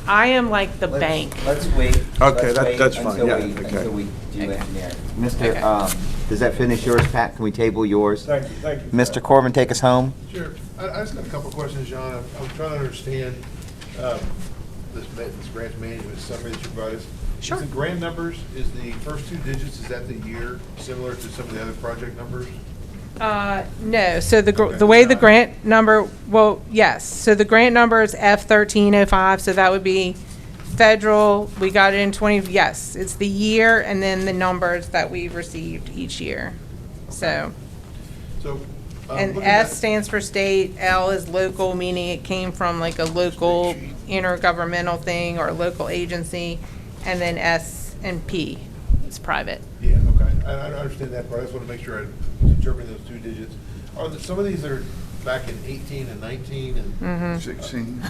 I am like the bank. Let's wait. Okay, Let's wait that's fine. until Yeah, we- okay. Until we do Okay. engineer. Mr., Okay. does that finish yours, Pat? Can we table yours? Thank you. Mr. Corbin, take us home. Sure. I just got a couple of questions, John. I'm trying to understand this grant management summary that you provided us. Sure. Is the grant numbers, is the first 2 digits, is that the year, similar to some of the other project numbers? No, so the Okay. way the grant number, well, yes, so the grant number is F1305, so that would be federal, we got it in 20, yes, it's the year and then the numbers that we've received each year, so. So. And looking S at- stands for state, L is local, meaning it came from like a local intergovernmental thing or a local agency, and then S and P is private. Yeah, okay. I understand that part. I just want to make sure I was interpreting those 2 digits. Are there, some of these are back in 18 and 19 and? 16.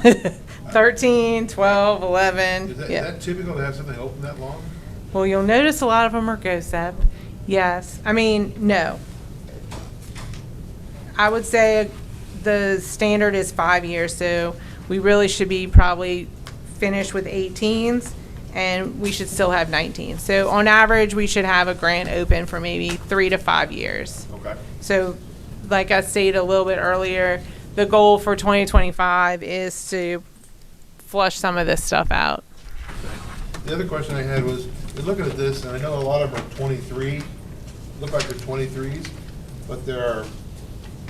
13, 12, 11, Is yeah. that typical to have something open that long? Well, you'll notice a lot of them are GOSEP. Yes, I mean, no. I would say the standard is 5 years, so we really should be probably finished with 18s, and we should still have 19. So on average, we should have a grant open for maybe 3 to 5 years. Okay. So, like I stated a little bit earlier, the goal for 2025 is to flush some of this stuff out. The other question I had was, in looking at this, and I know a lot of them are 23, look like they're 23s, but there are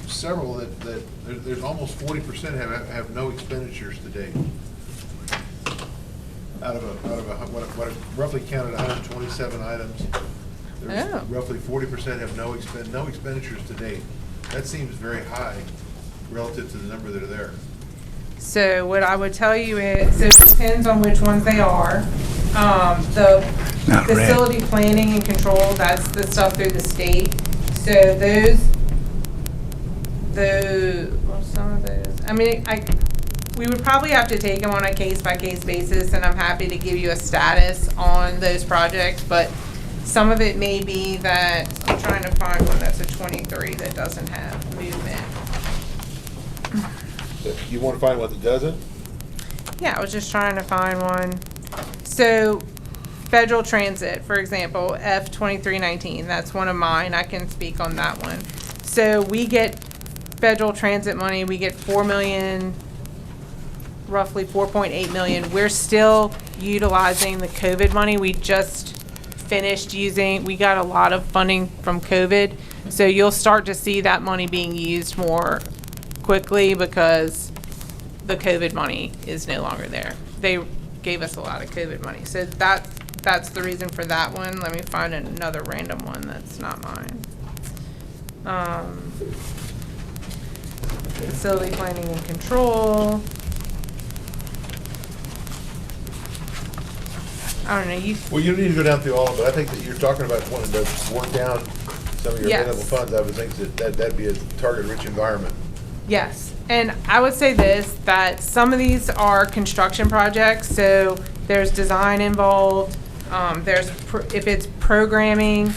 several that there's almost 40% have no expenditures to date. Out of what I roughly counted 127 items, there's Oh. roughly 40% have no expenditures to date. That seems very high relative to the number that are there. So what I would tell you is, so it depends on which ones they are. The facility planning and control, that's the stuff through the state. So well, some of those, I mean, we would probably have to take them on a case-by-case basis, and I'm happy to give you a status on those projects, but some of it may be that, I'm trying to find one that's a 23 that doesn't have movement. You want to find one that doesn't? Yeah, I was just trying to find one. So, federal transit, for example, F2319, that's one of mine. I can speak on that one. So we get federal transit money. We get 4 million, roughly 4.8 million. We're still utilizing the COVID money. We just finished using, we got a lot of funding from COVID. So you'll start to see that money being used more quickly because the COVID money is no longer there. They gave us a lot of COVID money. So that's the reason for that one. Let me find another random one that's not mine. Facility planning and control. I don't know, Well, you don't need to go down through all of it. I think that you're talking about wanting to work down some of your Yes. available funds. I would think that'd be a target-rich environment. yes, and I would say this, that some of these are construction projects, so there's design involved, if it's programming,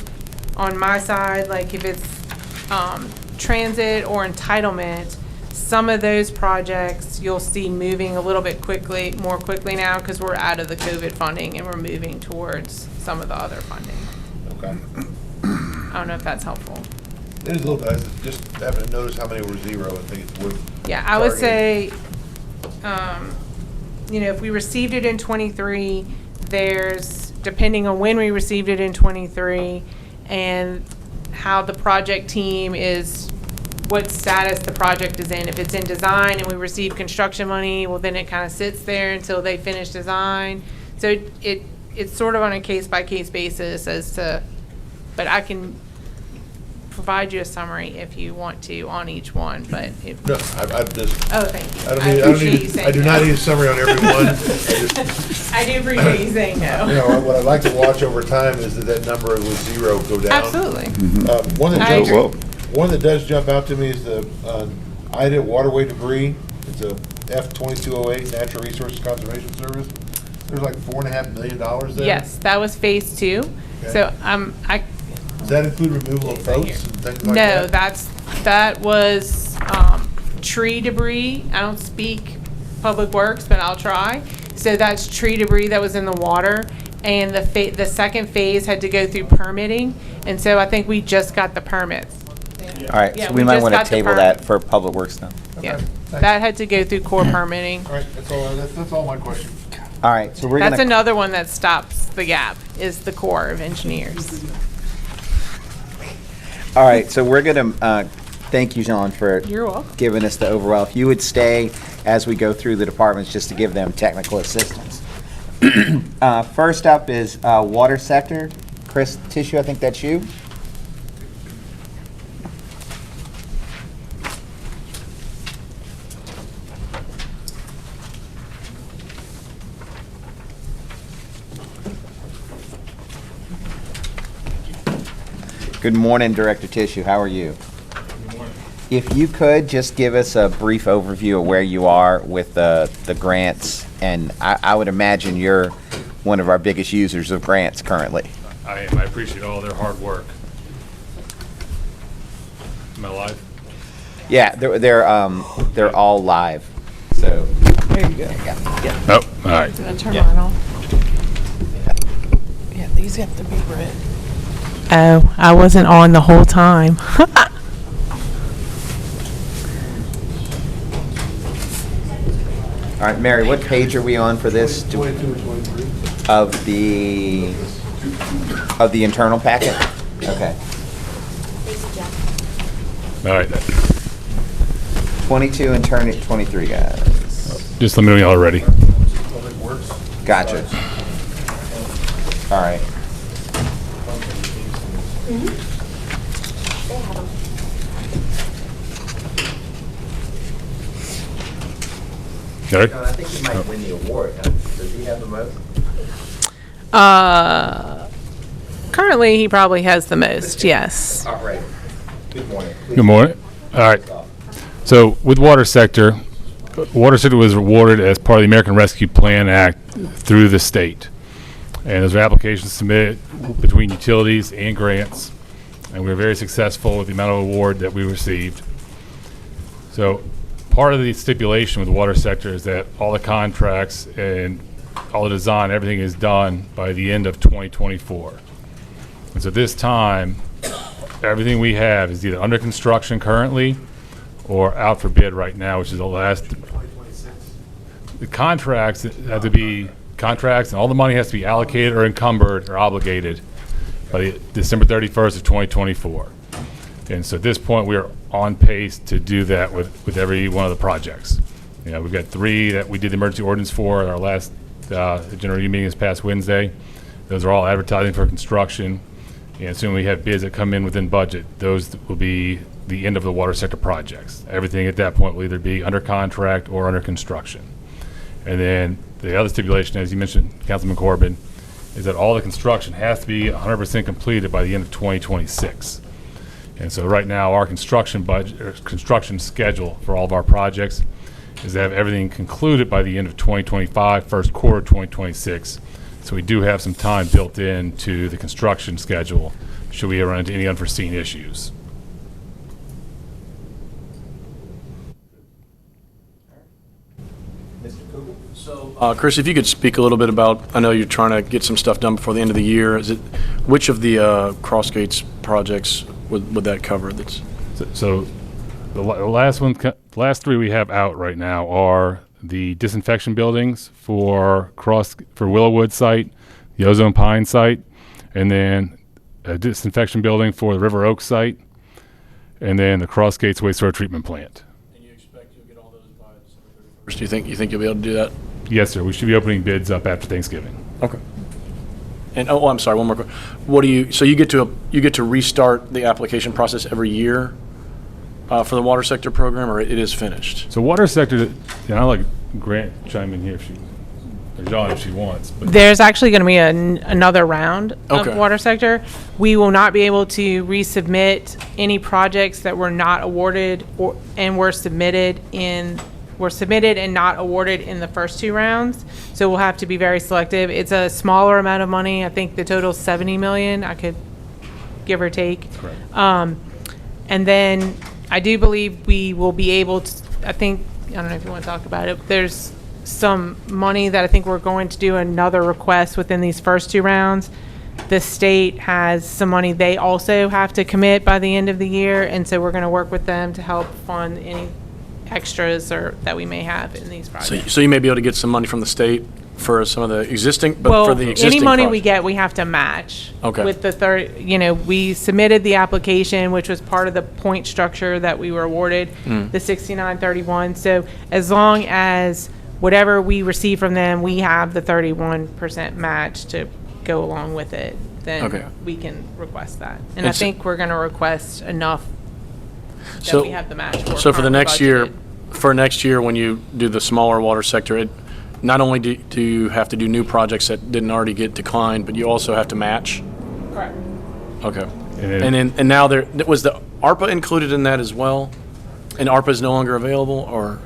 on my side, like if it's transit or entitlement, some of those projects you'll see moving a little bit more quickly now because we're out of the COVID funding and we're moving towards some of the other funding. Okay. I don't know if that's helpful. It is a little bit, I just haven't noticed how many were zero, I think it's worth. Yeah, I would targeting. say, if we received it in '23, there's, depending on when we received it in '23 and how the project team is, what status the project is in. If it's in design and we receive construction money, well, then it kind of sits there until they finish design. So it's sort of on a case-by-case basis as to, but I can provide you a summary if you want to on each one, but if. No, I've just, Oh, thank you. I do not need a summary on every one. I do appreciate you saying no. What I'd like to watch over time is that number with zero go down. Absolutely. One I agree. one that does jump out to me is the Ida waterway debris. It's a F-2208 Natural Resources Conservation Service. There's like $4.5 million there. Yes, that was phase 2. Okay. So Does that include removal of boats and things like no, that? that was tree debris. I don't speak Public Works, but I'll try. So that's tree debris that was in the water, and the second phase had to go through permitting, and so I think we just got the permits. All right, Yeah, so we we might just want to got the table permit. that for Public Works now. Yeah, thanks. that had to go through core permitting. All right, that's all my question. All right, so we're That's gonna. another one that stops the gap, is the Corps of Engineers. All right, so we're gonna, thank you, Jean, for You're welcome. giving us the overall. If you would stay as we go through the departments, just to give them technical assistance. First up is water sector. Chris Tissue, I think that's you. Good morning, Director Tissue. How are you? Good morning. If you could just give us a brief overview of where you are with the grants, and I would imagine you're one of our biggest users of grants currently. I am. I appreciate all their hard work. Am I live? Yeah, they're all live. So there you go. Yeah. Oh, all right. Did I turn mine on? Yeah, these have to be red. Oh, I wasn't on the whole time. All right, Mary, what page are we on for this? 22 and 23. Of the internal packet? Okay. All right. 22 and turn it 23, guys. Just let me know when y'all are ready. Public Works. Gotcha. All right. All right. I think he might win the award. Does he have the most? Currently, he probably has the most, yes. All right. Good morning. Good morning. All right. So with water sector was awarded as part of the American Rescue Plan Act through the state. And those are applications submitted between utilities and grants. And we were very successful with the amount of award that we received. So part of the stipulation with the water sector is that all the contracts and all the design, everything is done by the end of 2024. And so this time, everything we have is either under construction currently or out for bid right now, which is the last. The contracts have to be contracts, and all the money has to be allocated or encumbered or obligated by December 31st of 2024. And so at this point, we are on pace to do that with every one of the projects. You know, we've got 3 that we did the emergency ordinance for at our last general meeting this past Wednesday. Those are all advertising for construction. And as soon as we have bids that come in within budget, those will be the end of the water sector projects. Everything at that point will either be under contract or under construction. And then the other stipulation, as you mentioned, Councilman Corbin, is that all the construction has to be 100% completed by the end of 2026. And so right now, our construction budget, or construction schedule for all of our projects is to have everything concluded by the end of 2025, first quarter 2026, So we do have some time built into the construction schedule should we run into any unforeseen issues. Mr. Kugel? So, Chris, if you could speak a little bit about, I know you're trying to get some stuff done before the end of the year. Which of the Cross Gates projects would that cover? So the last three we have out right now are the disinfection buildings for Willowwood site, the Ozone Pine site, and then a disinfection building for the River Oak site, and then the Cross Gates wastewater treatment plant. And you expect you'll get all those by December 31st? Do you think you'll be able to do that? Yes, sir. We should be opening bids up after Thanksgiving. Okay. And I'm sorry, one more question. So you get to restart the application process every year for the water sector program, or it is finished? So water sector, and I'll let Grant chime in here or John if she wants. But There's actually going to be another round of Okay. water sector. We will not be able to resubmit any projects that were not awarded and were submitted and not awarded in the first two rounds. So we'll have to be very selective. It's a smaller amount of money. I think the total is $70 million. I could give or take. Correct. And then I do believe we will be able to, I don't know if you want to talk about it. There's some money that I think we're going to do another request within these first two rounds. The state has some money they also have to commit by the end of the year. And so we're going to work with them to help fund any extras that we may have in these projects. So you may be able to get some money from the state for some of the existing, but for the existing any money we projects. get, we have to match. Okay. With the third, we submitted the application, which was part of the point structure that we were awarded, the 6931. So as long as whatever we receive from them, we have the 31% match to go along with it, then we can request that. And I think we're going to request enough that we have the match for. So for the next year, budgeted. when you do the smaller water sector, not only do you have to do new projects that didn't already get declined, but you also have to match? Correct. Okay. And now was the ARPA included in that as well? And ARPA is no longer available, or?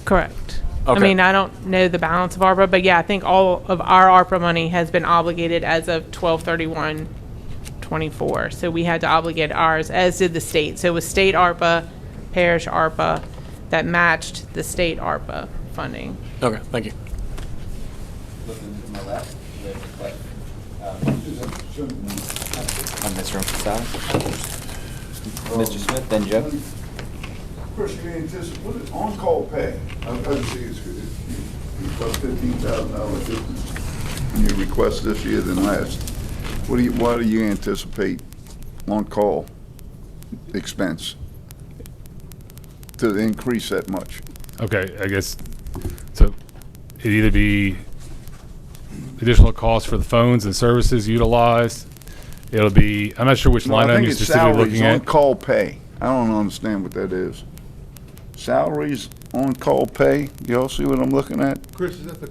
Correct. Okay. I mean, I don't know the balance of ARPA, but yeah, I think all of our ARPA money has been obligated as of 12/31/24. So we had to obligate ours, as did the state. So it was state ARPA, parish ARPA, that matched the state ARPA funding. Okay, thank you. Looking to my left, on this room side. Mr. Smith, then Joe. Chris, you anticipate, what is on-call pay? I see it's about $15,000 difference in your request this year than last. Why do you anticipate on-call expense to increase that much? Okay, I guess, so it'd either be additional costs for the phones and services utilized. It'll be, I'm not sure which line item you're specifically looking at. On-call pay. I don't understand what that is. Salaries, on-call pay. Y'all see what I'm looking at? Chris, is that the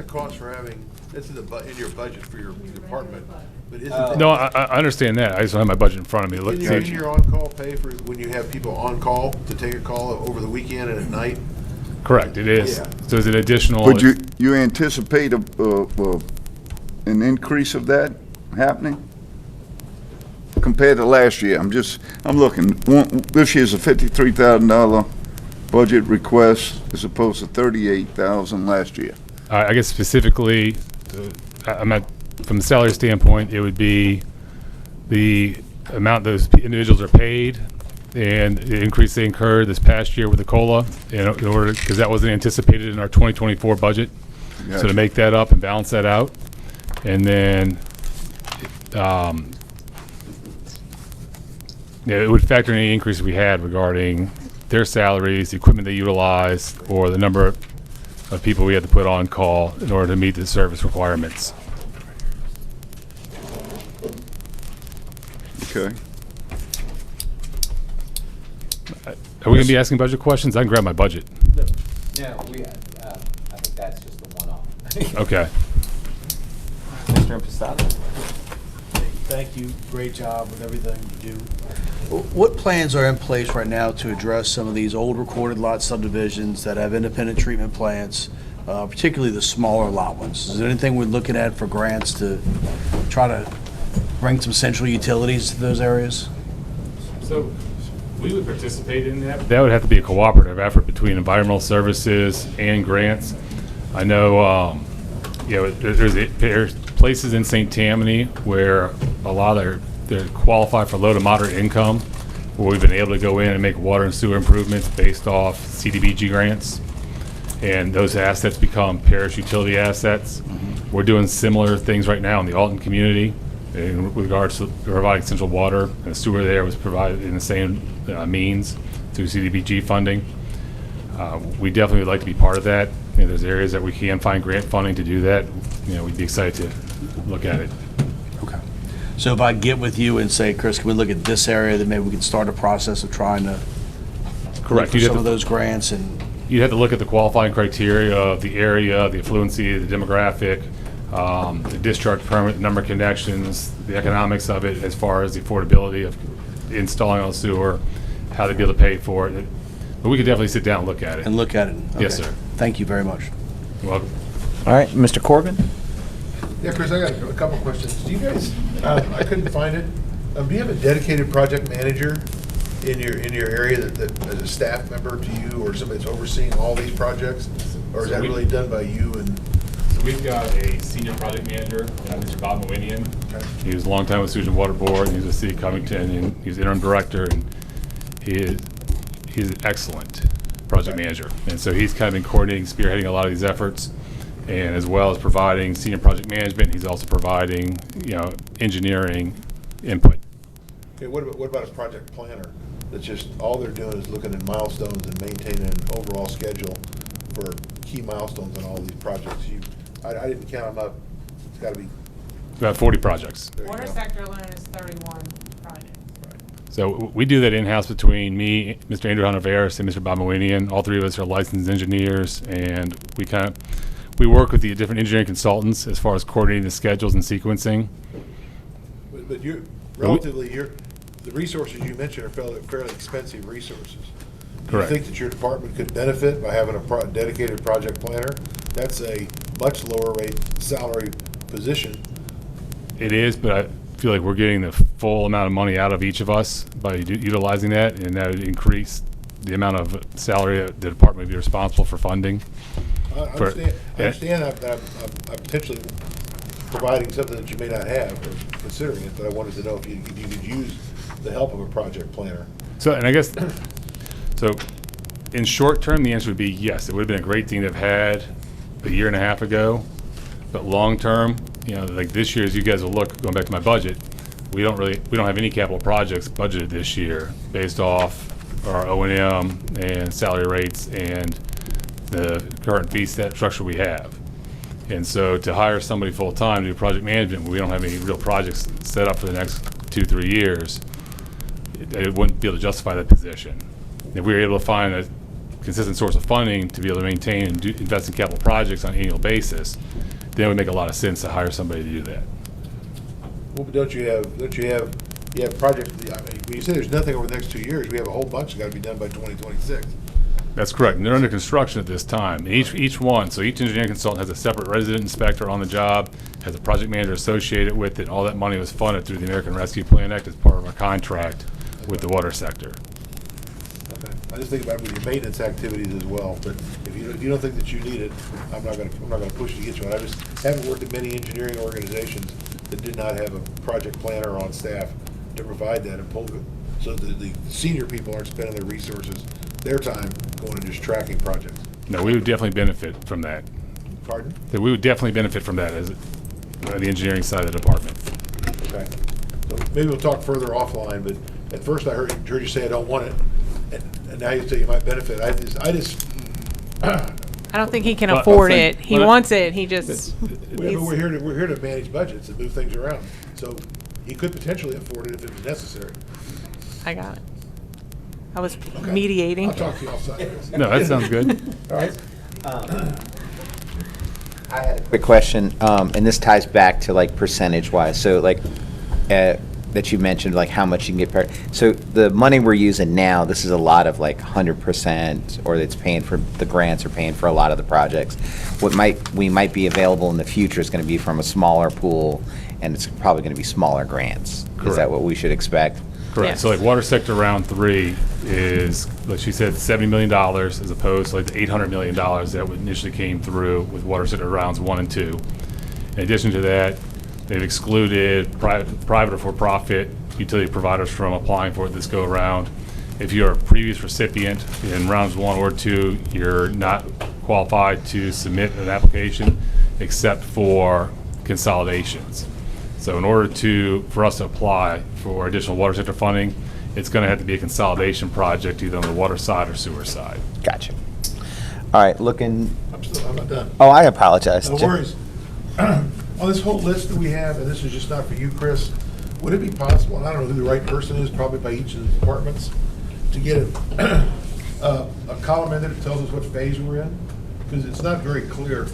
cost for having, this is in your budget for your department, but isn't that? No, I understand that. I just don't have my budget in front of me. Can you use your on-call pay for when you have people on call to take a call over the weekend and at night? Correct, it is. Yeah. So is it additional? Would you anticipate an increase of that happening compared to last year? I'm looking. This year's a $53,000 budget request as opposed to $38,000 last year. I guess specifically, I'm at, from the salary standpoint, it would be the amount those individuals are paid and the increase they incurred this past year with the COLA in order, because that wasn't anticipated in our 2024 budget. Gotcha. So to make that up and balance that out. And then, it would factor in any increase we had regarding their salaries, the equipment they utilized, or the number of people we had to put on call in order to meet the service requirements. Okay. Are we going to be asking budget questions? I can grab my budget. No, I think that's just the one-off. Okay. Mr. Impastato. Thank you. Great job with everything you do. What plans are in place right now to address some of these old recorded lot subdivisions that have independent treatment plants particularly the smaller lot ones? Is there anything we're looking at for grants to try to bring some central utilities to those areas? So we would participate in that. That would have to be a cooperative effort between environmental services and grants. I know, there's places in St. Tammany where a lot of they're qualified for low to moderate income, where we've been able to go in and make water and sewer improvements based off CDBG grants. And those assets become parish utility assets. We're doing similar things right now in the Alton community in regards to providing central water, and the sewer there was provided in the same means through CDBG funding. We definitely would like to be part of that. There's areas that we can find grant funding to do that. We'd be excited to look at it. Okay. So if I get with you and say, Chris, can we look at this area, then maybe we can start a process of trying to Correct. look for some of those grants and. You'd have to look at the qualifying criteria of the area, the affluency, the demographic, the discharge permit, the number of connections, the economics of it as far as the affordability of installing on sewer, how they'd be able to pay for it. But we could definitely sit down and look at it. And look at it. Yes, Okay. sir. Thank you very much. You're welcome. All right, Mr. Corbin? Yeah, Chris, I got a couple questions. Do you guys, I couldn't find it, do you have a dedicated project manager in your area that as a staff member to you, or somebody that's overseeing all these projects? Or is that really done by you and? So we've got a senior project manager, Mr. Bob Mowinian. Okay. He was a long time with Sewage and Water Board, and he was with City of Covington, and he's interim director, and he's an excellent project manager. And so he's kind of been coordinating, spearheading a lot of these efforts, and as well as providing senior project management, he's also providing, engineering input. Okay, what about a project planner? That's just, all they're doing is looking at milestones and maintaining an overall schedule for key milestones on all these projects. I didn't count them up. It's gotta be. About 40 projects. There you Water go. sector alone is 31 projects. So we do that in-house between me, Mr. Andrew Hunter-Veris, and Mr. Bob Mowinian. All three of us are licensed engineers, and we work with the different engineering consultants as far as coordinating the schedules and sequencing. But you're, the resources you mentioned are fairly expensive resources. Correct. Do you think that your department could benefit by having a dedicated project planner? That's a much lower rate salary position. It is, but I feel like we're getting the full amount of money out of each of us by utilizing that, and that would increase the amount of salary that the department would be responsible for funding. I understand that I'm potentially providing something that you may not have, or considering it, but I wanted to know if you could use the help of a project planner. So, and I guess, so in short term, the answer would be yes. It would have been a great thing to have had a year and a half ago. But long term, like this year, as you guys will look, going back to my budget, we don't have any capital projects budgeted this year based off our O&M and salary rates and the current fee set structure we have. And so to hire somebody full-time to do project management when we don't have any real projects set up for the next 2-3 years, it wouldn't be able to justify that position. If we were able to find a consistent source of funding to be able to maintain and invest in capital projects on an annual basis, then it would make a lot of sense to hire somebody to do that. Well, but don't you have projects, when you say there's nothing over the next 2 years, we have a whole bunch that gotta be done by 2026. That's correct. And they're under construction at this time. And each one, so each engineering consultant has a separate resident inspector on the job, has a project manager associated with it. All that money was funded through the American Rescue Plan Act as part of our contract with the water sector. Okay. I just think about it with your maintenance activities as well, but if you don't think that you need it, I'm not gonna push you to get you one. I just haven't worked at many engineering organizations that did not have a project planner on staff to provide that and pull it, so that the senior people aren't spending their resources, their time going and just tracking projects. No, we would definitely benefit from that. Pardon? That we would definitely benefit from that as the engineering side of the department. Okay. So maybe we'll talk further offline, but at first I heard you say I don't want it, and now you say you might benefit. I don't think he can Well, afford I'll it. say- He well, wants it. He just. we're here to manage budgets and move things around. So he could potentially afford it if it was necessary. I got it. I was mediating. I'll talk to you offside. No, that sounds good. All right. I had a quick question, and this ties back to like percentage wise. So like, that you mentioned, like how much you can get per, so the money we're using now, this is a lot of like 100%, or it's paying for, the grants are paying for a lot of the projects. What we might be available in the future is going to be from a smaller pool, and it's probably going to be smaller grants. Is that Correct. what we should expect? Correct. So like water sector round 3 is, like she said, $70 million as opposed to like the $800 million that initially came through with water sector rounds 1 and 2. In addition to that, they've excluded private or for-profit utility providers from applying for it this go around. If you're a previous recipient in rounds 1 or 2, you're not qualified to submit an application except for consolidations. So in order for us to apply for additional water sector funding, it's going to have to be a consolidation project either on the water side or sewer side. Gotcha. All right, looking, I'm not done. oh, I apologize. No worries. On this whole list that we have, and this is just not for you, Chris, would it be possible, and I don't know who the right person is, probably by each of the departments, to get a column in there that tells us what phase we're in? Because it's not very clear.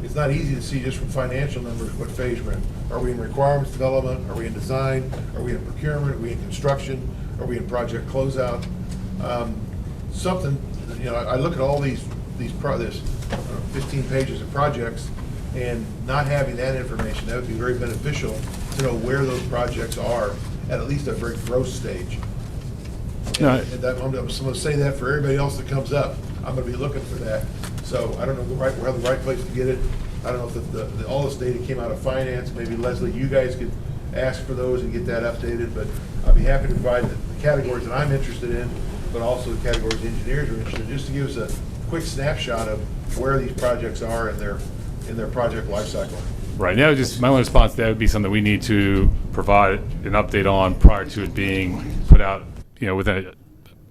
It's not easy to see just from financial numbers what phase we're in. Are we in requirements development? Are we in design? Are we in procurement? Are we in construction? Are we in project closeout? Something, you know, I look at all this 15 pages of projects, and not having that information, that would be very beneficial to know where those projects are at least a very gross stage. No. And that, I'm going to say that for everybody else that comes up. I'm going to be looking for that. So I don't know where the right place to get it. I don't know if all this data came out of finance. Maybe Leslie, you guys could ask for those and get that updated. But I'd be happy to provide the categories that I'm interested in, but also the categories engineers are interested in, just to give us a quick snapshot of where these projects are in their project life cycle. Right now, just my only response to that would be something we need to provide an update on prior to it being put out, you know, within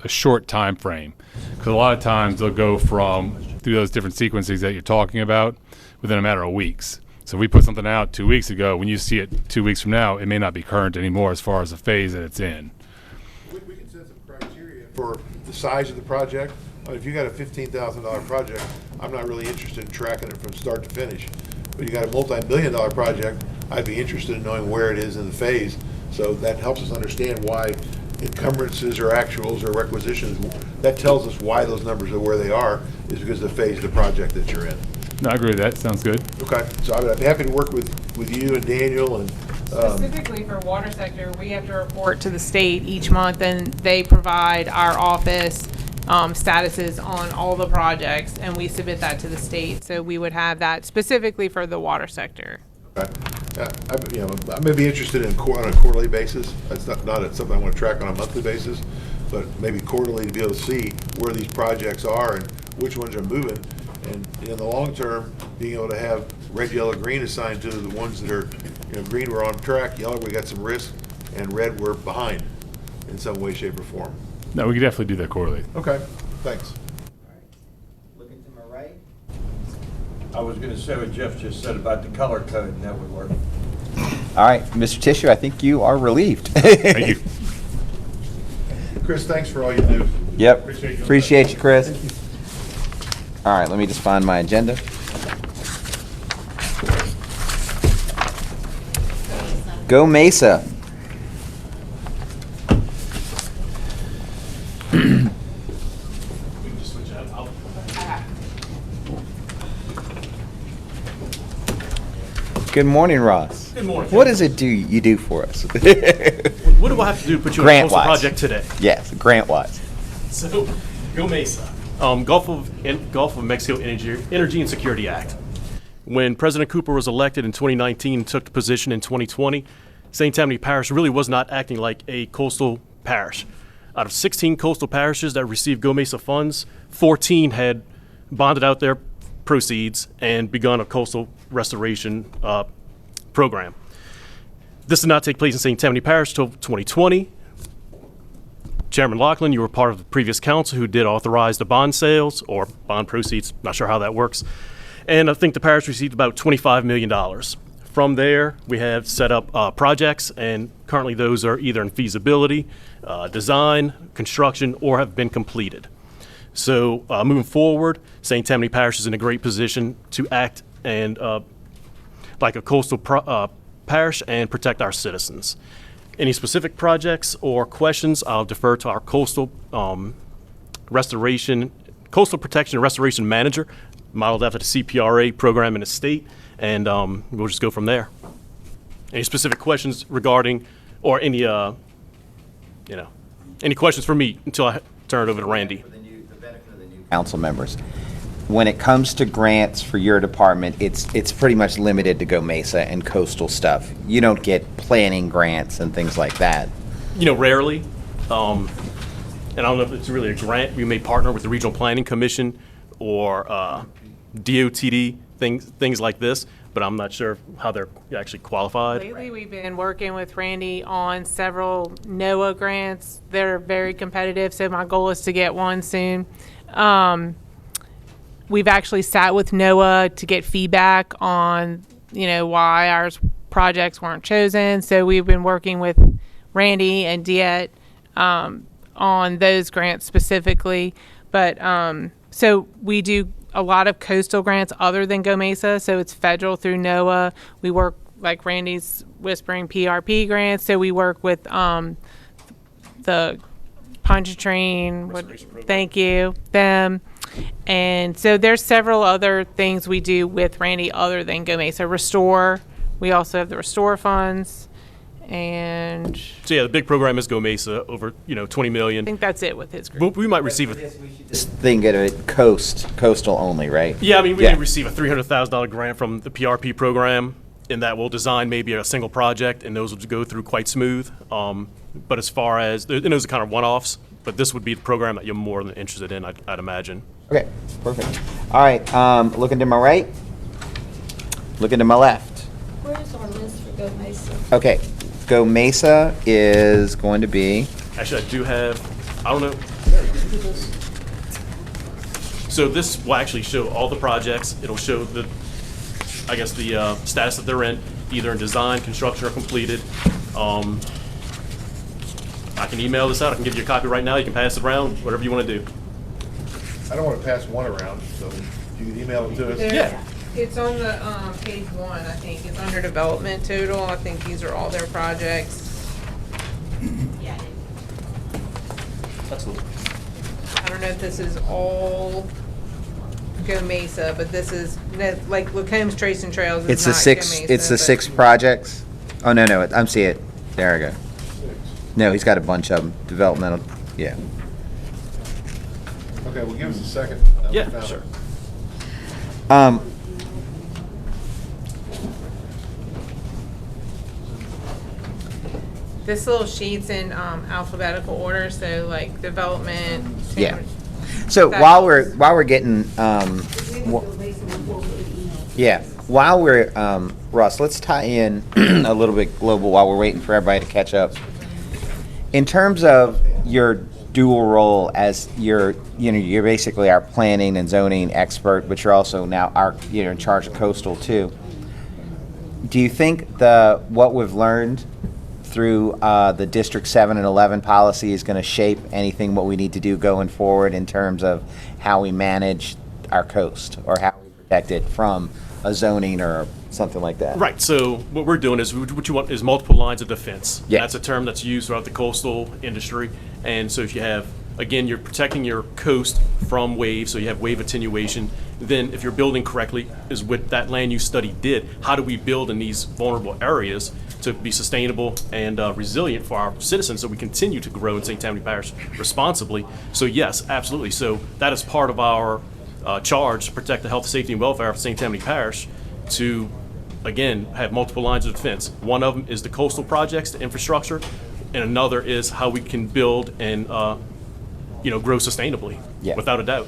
a short time frame. Because a lot of times they'll go through those different sequences that you're talking about within a matter of weeks. So if we put something out 2 weeks ago, when you see it 2 weeks from now, it may not be current anymore as far as the phase that it's in. We can set some criteria for the size of the project. If you got a $15,000 project, I'm not really interested in tracking it from start to finish. But you got a multi-million-dollar project, I'd be interested in knowing where it is in the phase. So that helps us understand why encumbrances or actuals or requisitions, that tells us why those numbers are where they are, is because of the phase of the project that you're in. No, I agree with that. Sounds good. Okay, so I'd be happy to work with you and Daniel and. Specifically for water sector, we have to report to the state each month, and they provide our office statuses on all the projects, and we submit that to the state. So we would have that specifically for the water sector. Okay. I may be interested on a quarterly basis. It's not something I want to track on a monthly basis, but maybe quarterly to be able to see where these projects are and which ones are moving. And in the long term, being able to have red, yellow, green assigned to the ones that are, you know, green, we're on track, yellow, we got some risk, and red, we're behind in some way, shape, or form. No, we could definitely do that quarterly. Okay, thanks. Looking to my right. I was going to say what Jeff just said about the color code, and that would work. All right, Mr. Tissue, I think you are relieved. Thank you. Chris, thanks for all you do. Yep, Appreciate you. appreciate you, Chris. All right, let me just find my agenda. Go Mesa. Good morning, Ross. Good morning. What does it you do for us? What do I have to do to put you on a coastal Grant-wise. project today? Yes, grant-wise. So, Go Mesa. Gulf of Mexico Energy and Security Act. When President Cooper was elected in 2019 and took the position in 2020, St. Tammany Parish really was not acting like a coastal parish. Out of 16 coastal parishes that received Go Mesa funds, 14 had bonded out their proceeds and begun a coastal restoration program. This did not take place in St. Tammany Parish until 2020. Chairman Lachlan, you were part of the previous council who did authorize the bond sales or bond proceeds, not sure how that works. And I think the parish received about $25 million. From there, we have set up projects, and currently those are either in feasibility, design, construction, or have been completed. So moving forward, St. Tammany Parish is in a great position to act and like a coastal parish and protect our citizens. Any specific projects or questions, I'll defer to our coastal coastal protection and restoration manager, modeled after the CPRA program in the state, and we'll just go from there. Any specific questions regarding, or any any questions for me until I turn it over to Randy? For the benefit of the new council members, when it comes to grants for your department, it's pretty much limited to Go Mesa and coastal stuff. You don't get planning grants and things like that. Rarely. And I don't know if it's really a grant. We may partner with the Regional Planning Commission or DOTD, things like this, but I'm not sure how they're actually qualified. Lately, we've been working with Randy on several NOAA grants. They're very competitive, so my goal is to get one soon. We've actually sat with NOAA to get feedback on, why our projects weren't chosen. So we've been working with Randy and Diet on those grants specifically. But so we do a lot of coastal grants other than Go Mesa. So it's federal through NOAA. We work, like Randy's whispering, PRP grants. So we work with the Pontchartrain, thank you, them. And so there's several other things we do with Randy other than Go Mesa. Restore, we also have the Restore funds. And So yeah, the big program is Go Mesa, over $20 million. I think that's it with his group. We might receive This thing get a coastal only, right? Yeah, I mean, we may receive a $300,000 grant from the PRP program, and that will design maybe a single project, and those will go through quite smooth. But as far as, and those are kind of one-offs, but this would be the program that you're more than interested in, I'd imagine. Okay, perfect. All right, looking to my right, looking to my left. Where's our list for Go Mesa? Okay, Go Mesa is going to be, Actually, I do have, I don't know. So this will actually show all the projects. It'll show the status that they're in, either in design, construction, or completed. I can email this out. I can give you a copy right now. You can pass it around, whatever you want to do. I don't want to pass one around, so if you can email it to us. Yeah. It's on the page 1, I think. It's under development total. I think these are all their projects. That's cool. I don't know if this is all Go Mesa, but this is like Lacomb's Trace and Trails. it's the six projects. Oh, no, I'm seeing it. There I go. No, he's got a bunch of them, developmental, yeah. Okay, well, give us a second. Yeah, sure. This little sheet's in alphabetical order, so like development. Yeah. So while we're getting, while we're, Russ, let's tie in a little bit global while we're waiting for everybody to catch up. In terms of your dual role as you're basically our planning and zoning expert, but you're also now in charge of coastal too. Do you think what we've learned through the District 7 and 11 policy is going to shape anything what we need to do going forward in terms of how we manage our coast or how we protect it from a zoning or something like that? Right. So what we're doing is what you want is multiple lines of defense. Yeah. That's a term that's used throughout the coastal industry. And so if you have, again, you're protecting your coast from waves, so you have wave attenuation. Then if you're building correctly, is what that land use study did. How do we build in these vulnerable areas to be sustainable and resilient for our citizens so we continue to grow in St. Tammany Parish responsibly? So yes, absolutely. So that is part of our charge to protect the health, safety, and welfare of St. Tammany Parish, to, again, have multiple lines of defense. One of them is the coastal projects, the infrastructure, and another is how we can build and grow sustainably, without a doubt.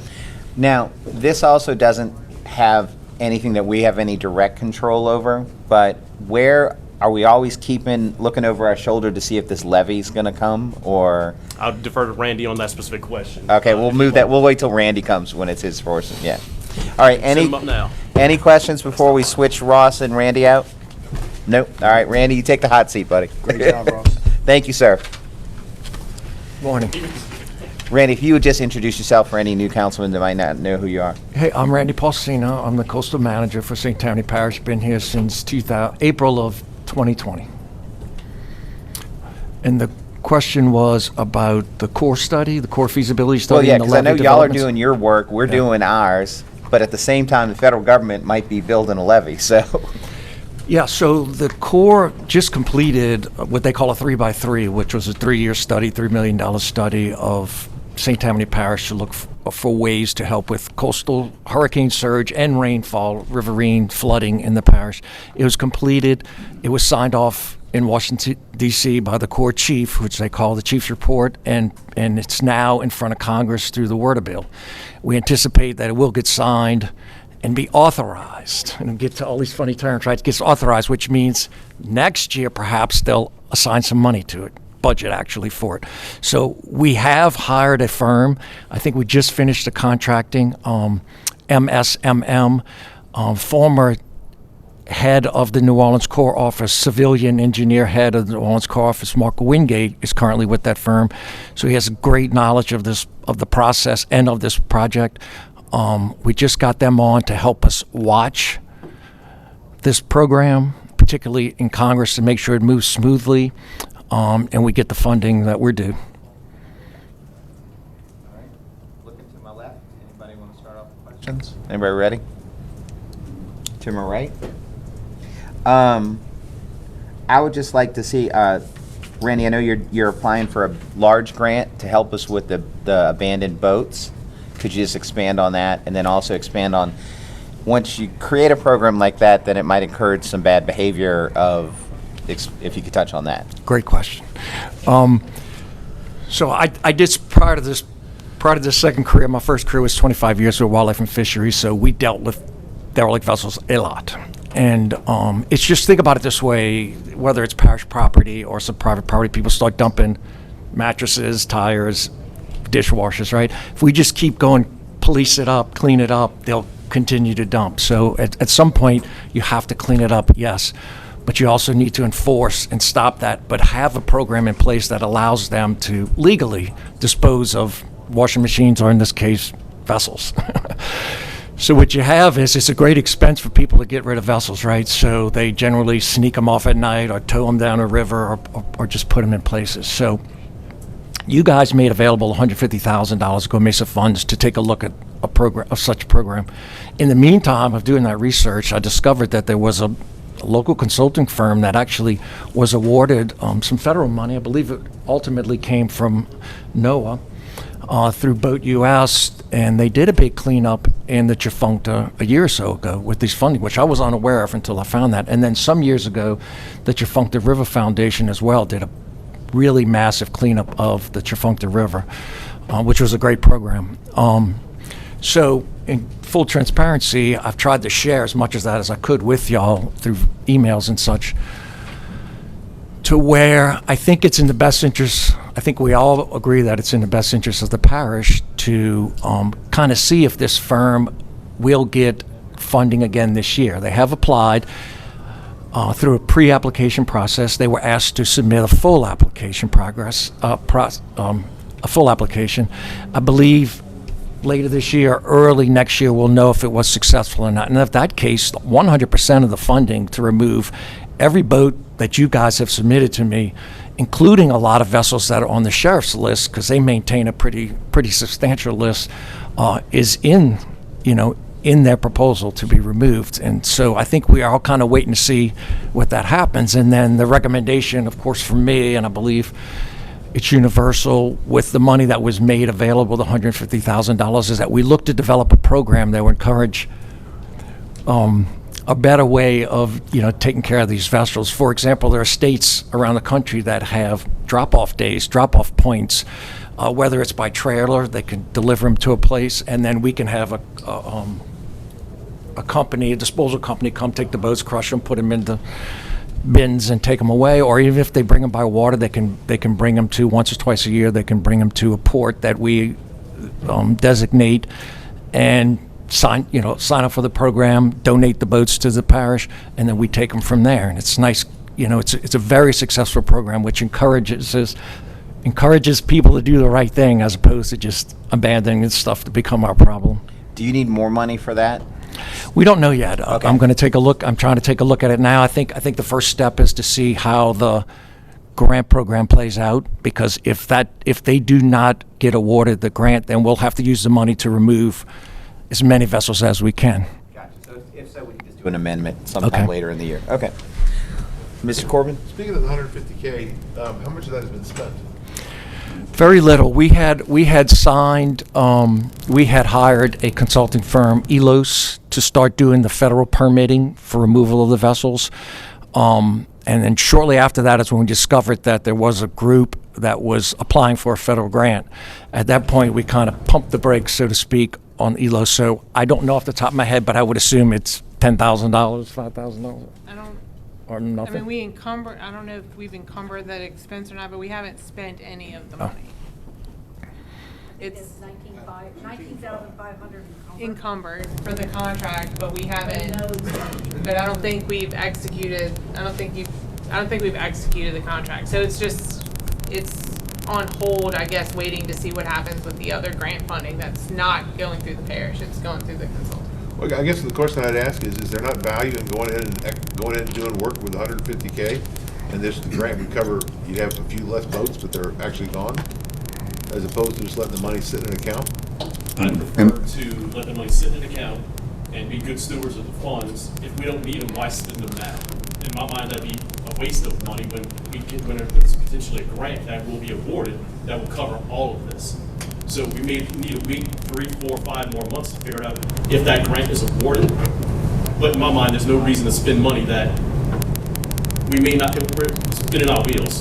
Now, this also doesn't have anything that we have any direct control over, but where are we always looking over our shoulder to see if this levy's going to come, or? I'll defer to Randy on that specific question. Okay, we'll move that. We'll wait till Randy comes when it's his portion. Yeah. All right. Send him up now. Any questions before we switch Ross and Randy out? Nope. All right, Randy, you take the hot seat, buddy. Great job, Ross. Thank you, sir. Morning. Randy, if you would just introduce yourself for any new councilman that might not know who you are. Hey, I'm Randy Paulsino. I'm the coastal manager for St. Tammany Parish. Been here since April of 2020. And the question was about the core study, the core feasibility Well, study, yeah, and the because I know levee y'all are developments? doing your work, we're doing ours, but at the same time, the federal government might be building a levee, so. Yeah, so the Corps just completed what they call a 3x3, which was a 3-year study, $3 million study of St. Tammany Parish to look for ways to help with coastal hurricane surge and rainfall, riverine flooding in the parish. It was completed. It was signed off in Washington, D.C. by the Corps chief, which they call the chief's report, and it's now in front of Congress through the Word bill. We anticipate that it will get signed and be authorized. And we get to all these funny terms, right? It gets authorized, which means next year perhaps they'll assign some money to it, budget actually for it. So we have hired a firm. I think we just finished the contracting, MSMM, former head of the New Orleans Corps Office, civilian engineer head of the New Orleans Corps Office, Mark Wingate, is currently with that firm. So he has great knowledge of this, of the process and of this project. We just got them on to help us watch this program, particularly in Congress, to make sure it moves smoothly, and we get the funding that we're due. All right, looking to my left, anybody want to start off with questions? Anybody ready? To my right? I would just like to see, Randy, I know you're applying for a large grant to help us with the abandoned boats. Could you just expand on that, and then also expand on, once you create a program like that, then it might encourage some bad behavior of, if you could touch on that. Great question. So I did, prior to this second career, my first career was 25 years with wildlife and fisheries, so we dealt with derelict vessels a lot. And it's just, think about it this way, whether it's parish property or some private property, people start dumping mattresses, tires, dishwashers, right? If we just keep going, police it up, clean it up, they'll continue to dump. So at some point, you have to clean it up, yes, but you also need to enforce and stop that, but have a program in place that allows them to legally dispose of washing machines, or in this case, vessels. So what you have is, it's a great expense for people to get rid of vessels, right? So they generally sneak them off at night, or tow them down a river, or just put them in places. So you guys made available $150,000 Go Mesa funds to take a look at a program, of such a program. In the meantime of doing that research, I discovered that there was a local consulting firm that actually was awarded some federal money. I believe it ultimately came from NOAA through Boat US, and they did a big cleanup in the Tchefuncte a year or so ago with these funding, which I was unaware of until I found that. And then some years ago, the Tchefuncte River Foundation as well did a really massive cleanup of the Tchefuncte River, which was a great program. So in full transparency, I've tried to share as much of that as I could with y'all through emails and such, to where I think it's in the best interest, I think we all agree that it's in the best interest of the parish to kind of see if this firm will get funding again this year. They have applied through a pre-application process. They were asked to submit a full application a full application. I believe later this year, early next year, we'll know if it was successful or not. And if that case, 100% of the funding to remove every boat that you guys have submitted to me, including a lot of vessels that are on the sheriff's list, because they maintain a pretty substantial list, is in their proposal to be removed. And so I think we are all kind of waiting to see what that happens. And then the recommendation, of course, from me, and I believe it's universal with the money that was made available, the $150,000, is that we look to develop a program that would encourage a better way of taking care of these vessels. For example, there are states around the country that have drop-off days, drop-off points, whether it's by trailer, they can deliver them to a place, and then we can have a company, a disposal company, come take the boats, crush them, put them into bins and take them away. Or even if they bring them by water, they can bring them to, once or twice a year, they can bring them to a port that we designate, and sign up for the program, donate the boats to the parish, and then we take them from there. And it's nice, it's a very successful program, which encourages people to do the right thing as opposed to just abandoning stuff to become our problem. Do you need more money for that? We don't know yet. Okay. I'm going to take a look. I'm trying to take a look at it now. I think the first step is to see how the grant program plays out, because if they do not get awarded the grant, then we'll have to use the money to remove as many vessels as we can. Gotcha. So if so, we can just do an amendment sometime Okay. later in the year. Okay. Mr. Corbin? Speaking of the 150K, how much of that has been spent? Very little. We had signed, we had hired a consulting firm, ELOS, to start doing the federal permitting for removal of the vessels. And then shortly after that is when we discovered that there was a group that was applying for a federal grant. At that point, we kind of pumped the brakes, so to speak, on ELOS. So I don't know off the top of my head, but I would assume it's $10,000, $5,000, I don't, or I nothing. mean, we encumber, I don't know if we've encumbered that expense or not, but we haven't spent any of the money. It's 19,500 encumbered for the contract, but we haven't, but I don't think we've executed, I don't think we've executed the contract. So it's just, it's on hold, I guess, waiting to see what happens with the other grant funding that's not going through the parish, it's going through the consultant. Well, I guess the question I'd ask is there not value in going ahead and doing work with 150K? And this grant would cover, you'd have a few less boats, but they're actually gone, as opposed to just letting the money sit in an account? I prefer to let the money sit in an account and be good stewards of the funds. If we don't need them, why spend them now? In my mind, that'd be a waste of money when there's potentially a grant that will be awarded that will cover all of this. So we may need a week, 3, 4, 5 more months to figure out if that grant is awarded. But in my mind, there's no reason to spend money that we may not, we're spinning our wheels,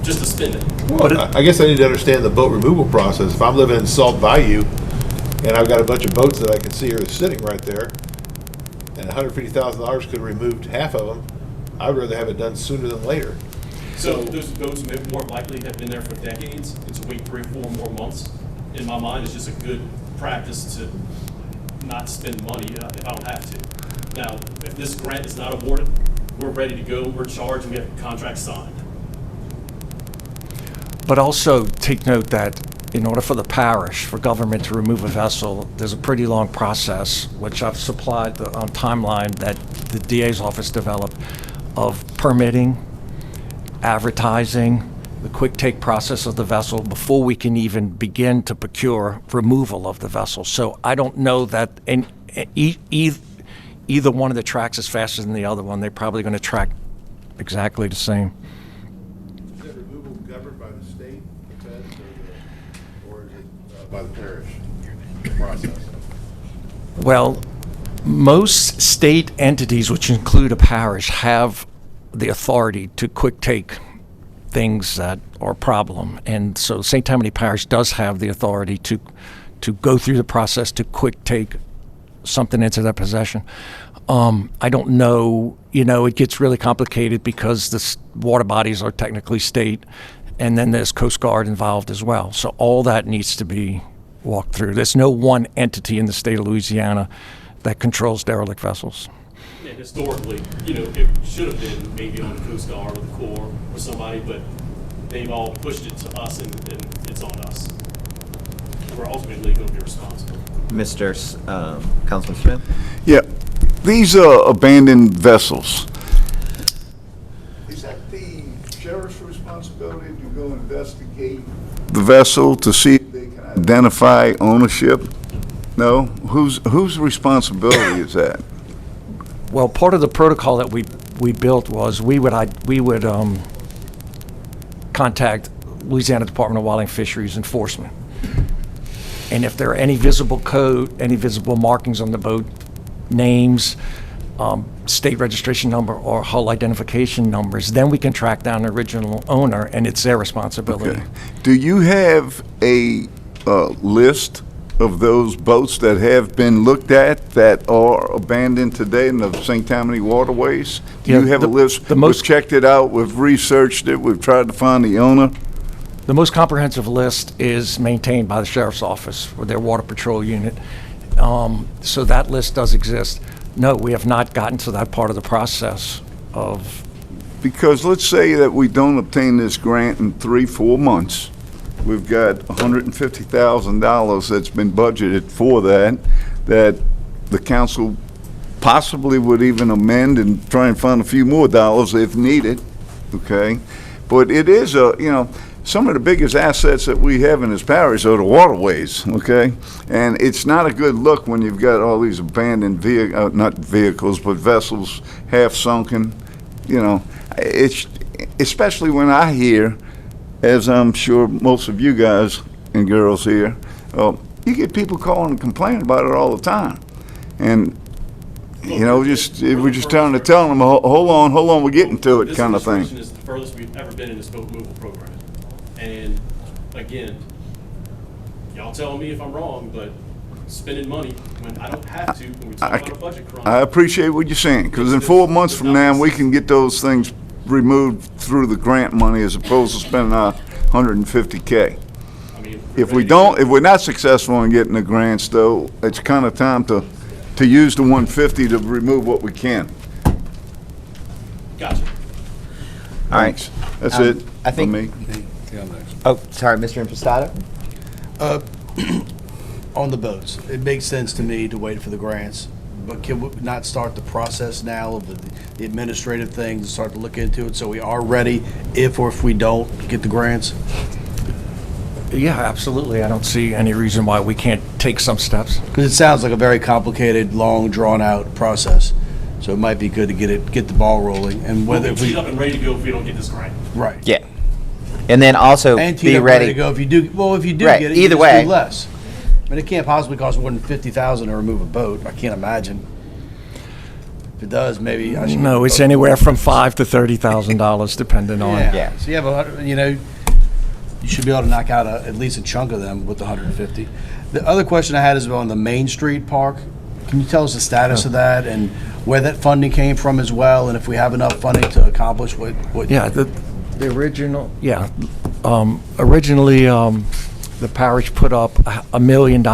just to spend it. Well, I guess I need to understand the boat removal process. If I'm living in Salt Bayou and I've got a bunch of boats that I can see are sitting right there, and $150,000 could have removed half of them, I would rather have it done sooner than later. So those boats may more likely have been there for decades, and to wait 3 or 4 more months, in my mind, is just a good practice to not spend money if I don't have to. Now, if this grant is not awarded, we're ready to go, we're charged, and we have a contract signed. But also take note that in order for the parish, for government to remove a vessel, there's a pretty long process, which I've supplied the timeline that the DA's office developed, of permitting, advertising, the quick take process of the vessel before we can even begin to procure removal of the vessel. So I don't know that either one of the tracks is faster than the other one. They're probably going to track exactly the same. Is that removal governed by the state, the feds, or is it by the parish process? Well, most state entities, which include a parish, have the authority to quick take things that are a problem. And so St. Tammany Parish does have the authority to go through the process to quick take something into their possession. I don't know, it gets really complicated because the water bodies are technically state, and then there's Coast Guard involved as well. So all that needs to be walked through. There's no one entity in the state of Louisiana that controls derelict vessels. And historically, it should have been maybe on the Coast Guard or the Corps or somebody, but they've all pushed it to us, and it's on us. We're ultimately going to be responsible. Mr. Councilman Smith? Yeah, these are abandoned vessels. Is that the sheriff's responsibility to go investigate the vessel to see if they can identify ownership? No? Whose responsibility is that? Well, part of the protocol that we built was we would contact Louisiana Department of Wildlife and Fisheries Enforcement. And if there are any visible code, any visible markings on the boat, names, state registration number, or hull identification numbers, then we can track down the original owner, and it's their responsibility. Okay. Do you have a list of those boats that have been looked at that are abandoned today in the St. Tammany waterways? Do you have a list? We've checked it out, we've researched it, we've tried to find the owner? The most comprehensive list is maintained by the Sheriff's Office or their Water Patrol unit. So that list does exist. No, we have not gotten to that part of the process of... Because let's say that we don't obtain this grant in 3-4 months. We've got $150,000 that's been budgeted for that the council possibly would even amend and try and find a few more dollars if needed, okay? But it is some of the biggest assets that we have in this parish are the waterways, okay? And it's not a good look when you've got all these abandoned not vehicles, but vessels half sunken. It's especially when I hear, as I'm sure most of you guys and girls here, you get people calling and complaining about it all the time. And, we're just trying to tell them, hold on, we're getting to it, kind of thing. This is the furthest we've ever been in this boat removal program. And again, y'all tell me if I'm wrong, but spending money when I don't have to, when we talk about a budget crunch. I appreciate what you're saying, because in 4 months from now, we can get those things removed through the grant money as opposed to spending our $150K. If we're not successful in getting the grants, though, it's kind of time to use the 150 to remove what we can. Gotcha. All right. That's it I think, for me. Oh, sorry, Mr. Impastato? On the boats, it makes sense to me to wait for the grants, but can we not start the process now of the administrative things and start to look into it so we are ready if we don't get the grants? Yeah, absolutely. I don't see any reason why we can't take some steps. Because it sounds like a very complicated, long, drawn-out process. So it might be good to get the ball rolling, and whether We'll be teed up and ready to go if we don't get this grant. right. Yeah. And then also And be teed up ready. to go if you do. Well, if you do Right, get it, either you just way. do less. I mean, it can't possibly cost more than $50,000 to remove a boat. I can't imagine. If it does, maybe I should. No, it's anywhere from $5,000 to $30,000, depending on. Yeah. So you have you should be able to knock out at least a chunk of them with the 150. The other question I had is on the Main Street Park. Can you tell us the status of that and where that funding came from as well, and if we have enough funding to accomplish what? Yeah, the original, yeah. Originally, the parish put up $1 million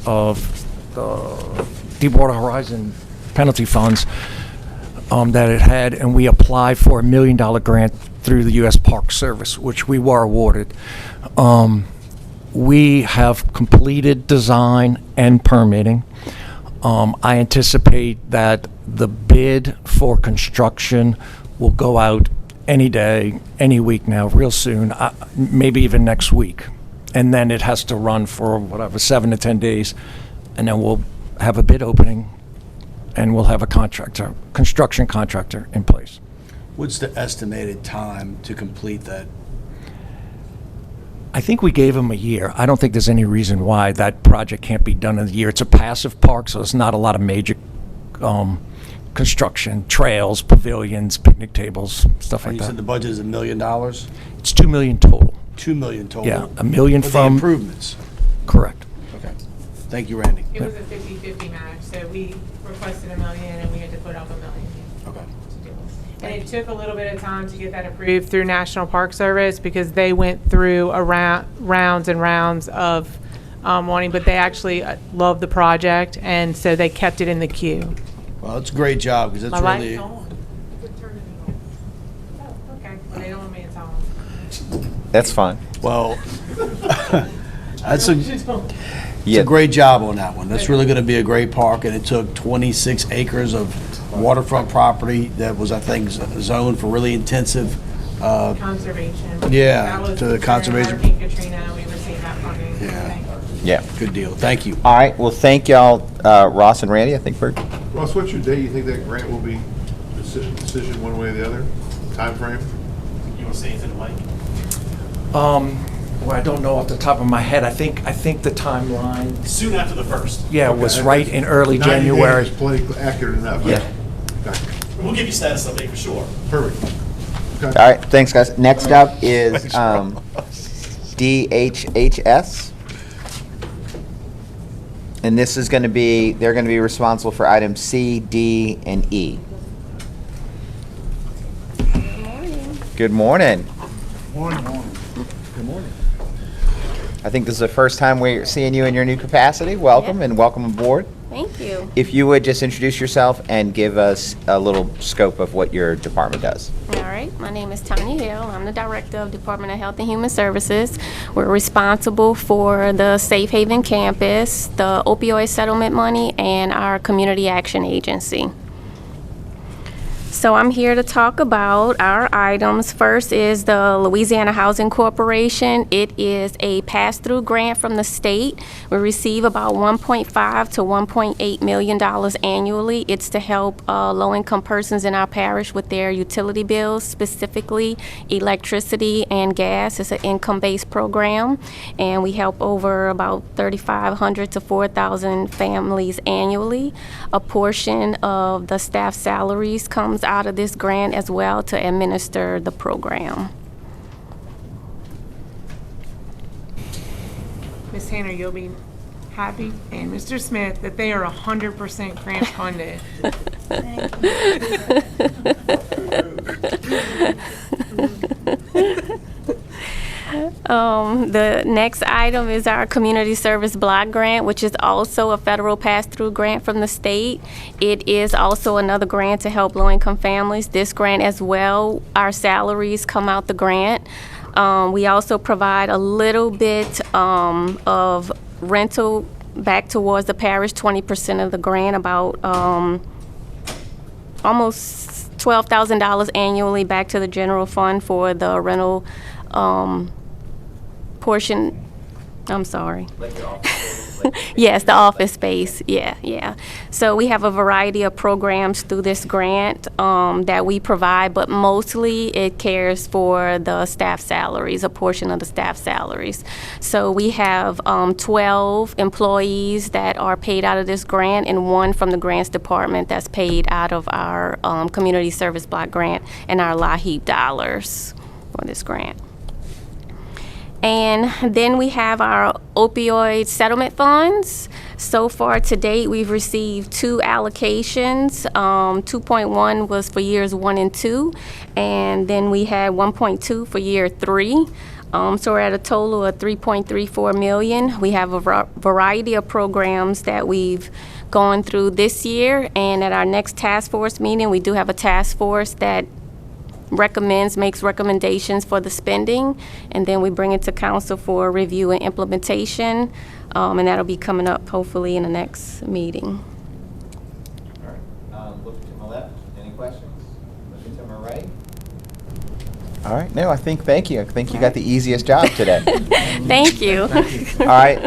of Deepwater Horizon penalty funds that it had, and we applied for $1 million grant through the U.S. Park Service, which we were awarded. We have completed design and permitting. I anticipate that the bid for construction will go out any day, any week now, real soon, maybe even next week. And then it has to run for 7 to 10 days, and then we'll have a bid opening, and we'll have a construction contractor in place. What's the estimated time to complete that? I think we gave them a year. I don't think there's any reason why that project can't be done in a year. It's a passive park, so it's not a lot of major construction, trails, pavilions, picnic tables, stuff like You that. said the budget is $1 million? It's $2 million total. $2 million total? Yeah, $1 million For the from. improvements? Correct. Okay. Thank you, Randy. It was a 50-50 match, so we requested $1 million and we had to put up $1 million. Okay. And it took a little bit of time to get that approved through National Park Service because they went through rounds and rounds of wanting, but they actually loved the project, and so they kept it in the queue. Well, it's a great job because it's My really. light's on. Oh, okay. Well, they don't want me to tell them. That's fine. Well, it's a Yeah. great job on that one. That's really going to be a great park, and it took 26 acres of waterfront property that was, I think, zoned for really intensive. Conservation. Yeah, That was to the during conservation. Hurricane Katrina, we received that funding. Yeah. Yeah. Good deal. Thank you. All right. Well, thank y'all, Ross and Randy. I think we're. Ross, what's your date? You think that grant will be decision one way or the other? Time frame? You want to say it to the mic? Well, I don't know off the top of my head. I think the timeline. Soon after the first. Yeah, was Okay. right in early 90 days January. is plenty accurate enough. Yeah. Gotcha. We'll give you status update for sure. Perfect. Okay. All right. Thanks, guys. Next up is DHHS. And this is going to be, they're going to be responsible for items C, D, and E. Good morning. Morning. I think this is the first time we're seeing you in your new capacity. Welcome and welcome aboard. Thank you. If you would just introduce yourself and give us a little scope of what your department does. All right, my name is Tanya Hill. I'm the Director of Department of Health and Human Services. We're responsible for the Safe Haven campus, the opioid settlement money, and our Community Action Agency. So I'm here to talk about our items. First is the Louisiana Housing Corporation. It is a pass-through grant from the state. We receive about $1.5 to $1.8 million annually. It's to help low-income persons in our parish with their utility bills, specifically electricity and gas. It's an income-based program, and we help over about 3,500 to 4,000 families annually. A portion of the staff salaries comes out of this grant as well to administer the program. Ms. Tanner, you'll be happy, and Mr. Smith, that they are 100% grant funded. The next item is our Community Service Block Grant, which is also a federal pass-through grant from the state. It is also another grant to help low-income families. This grant as well, our salaries come out the grant. We also provide a little bit of rental back towards the parish, 20% of the grant, about almost $12,000 annually back to the general fund for the rental portion. I'm sorry. Yes, the office space. Yeah. So we have a variety of programs through this grant that we provide, but mostly it cares for the staff salaries, a portion of the staff salaries. So we have 12 employees that are paid out of this grant, and one from the grants department that's paid out of our Community Service Block Grant and our LAHEAP dollars for this grant. And then we have our opioid settlement funds. So far to date, we've received 2 allocations. 2.1 was for years 1 and 2, and then we had 1.2 for year 3. So we're at a total of $3.34 million. We have a variety of programs that we've gone through this year, and at our next task force meeting, we do have a task force that makes recommendations for the spending, and then we bring it to council for review and implementation, and that'll be coming up hopefully in the next meeting. All right, looking to my left, any questions? Looking to my right? All right, no, thank you. I think you got the easiest job today. Thank you. All right,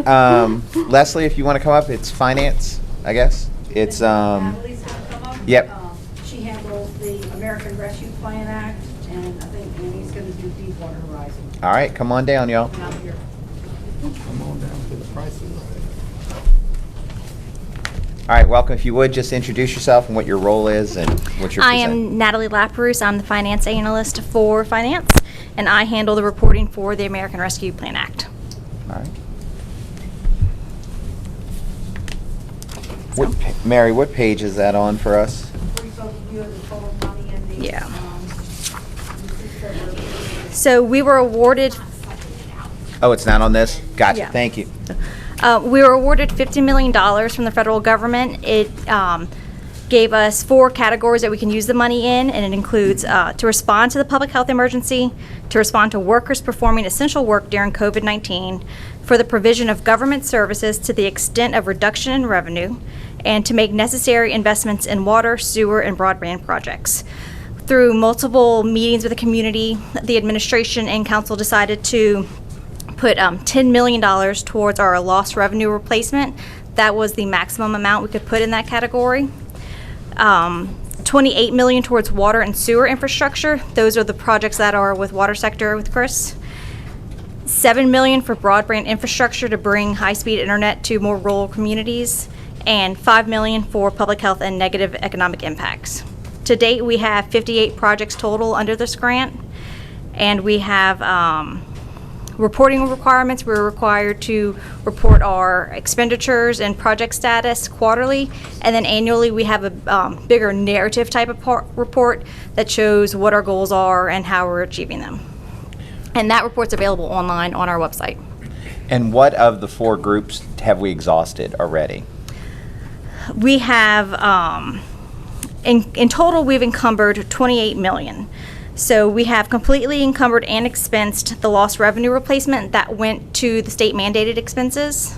Leslie, if you want to come up, it's finance, I guess. It's, Natalie's gonna come up. Yep. She handles the American Rescue Plan Act, and I think Annie's gonna do Deepwater Horizon. all right, come on down, y'all. Out here. All right, welcome. If you would, just introduce yourself and what your role is and what you're I presenting. am Natalie Laprousse. I'm the finance analyst for finance, and I handle the reporting for the American Rescue Plan Act. All right. Mary, what page is that on for us? Yeah. So we were awarded. Oh, it's not on this? Gotcha, Yeah. thank you. We were awarded $50 million from the federal government. It gave us 4 categories that we can use the money in, and it includes to respond to the public health emergency, to respond to workers performing essential work during COVID-19, for the provision of government services to the extent of reduction in revenue, and to make necessary investments in water, sewer, and broadband projects. Through multiple meetings with the community, the administration and council decided to put $10 million towards our lost revenue replacement. That was the maximum amount we could put in that category. $28 million towards water and sewer infrastructure. Those are the projects that are with water sector with Chris. $7 million for broadband infrastructure to bring high-speed internet to more rural communities, and $5 million for public health and negative economic impacts. To date, we have 58 projects total under this grant, and we have reporting requirements. We're required to report our expenditures and project status quarterly, and then annually we have a bigger narrative type of report that shows what our goals are and how we're achieving them. And that report's available online on our website. And what of the 4 groups have we exhausted already? We have, in total, we've encumbered $28 million. So we have completely encumbered and expensed the lost revenue replacement that went to the state mandated expenses.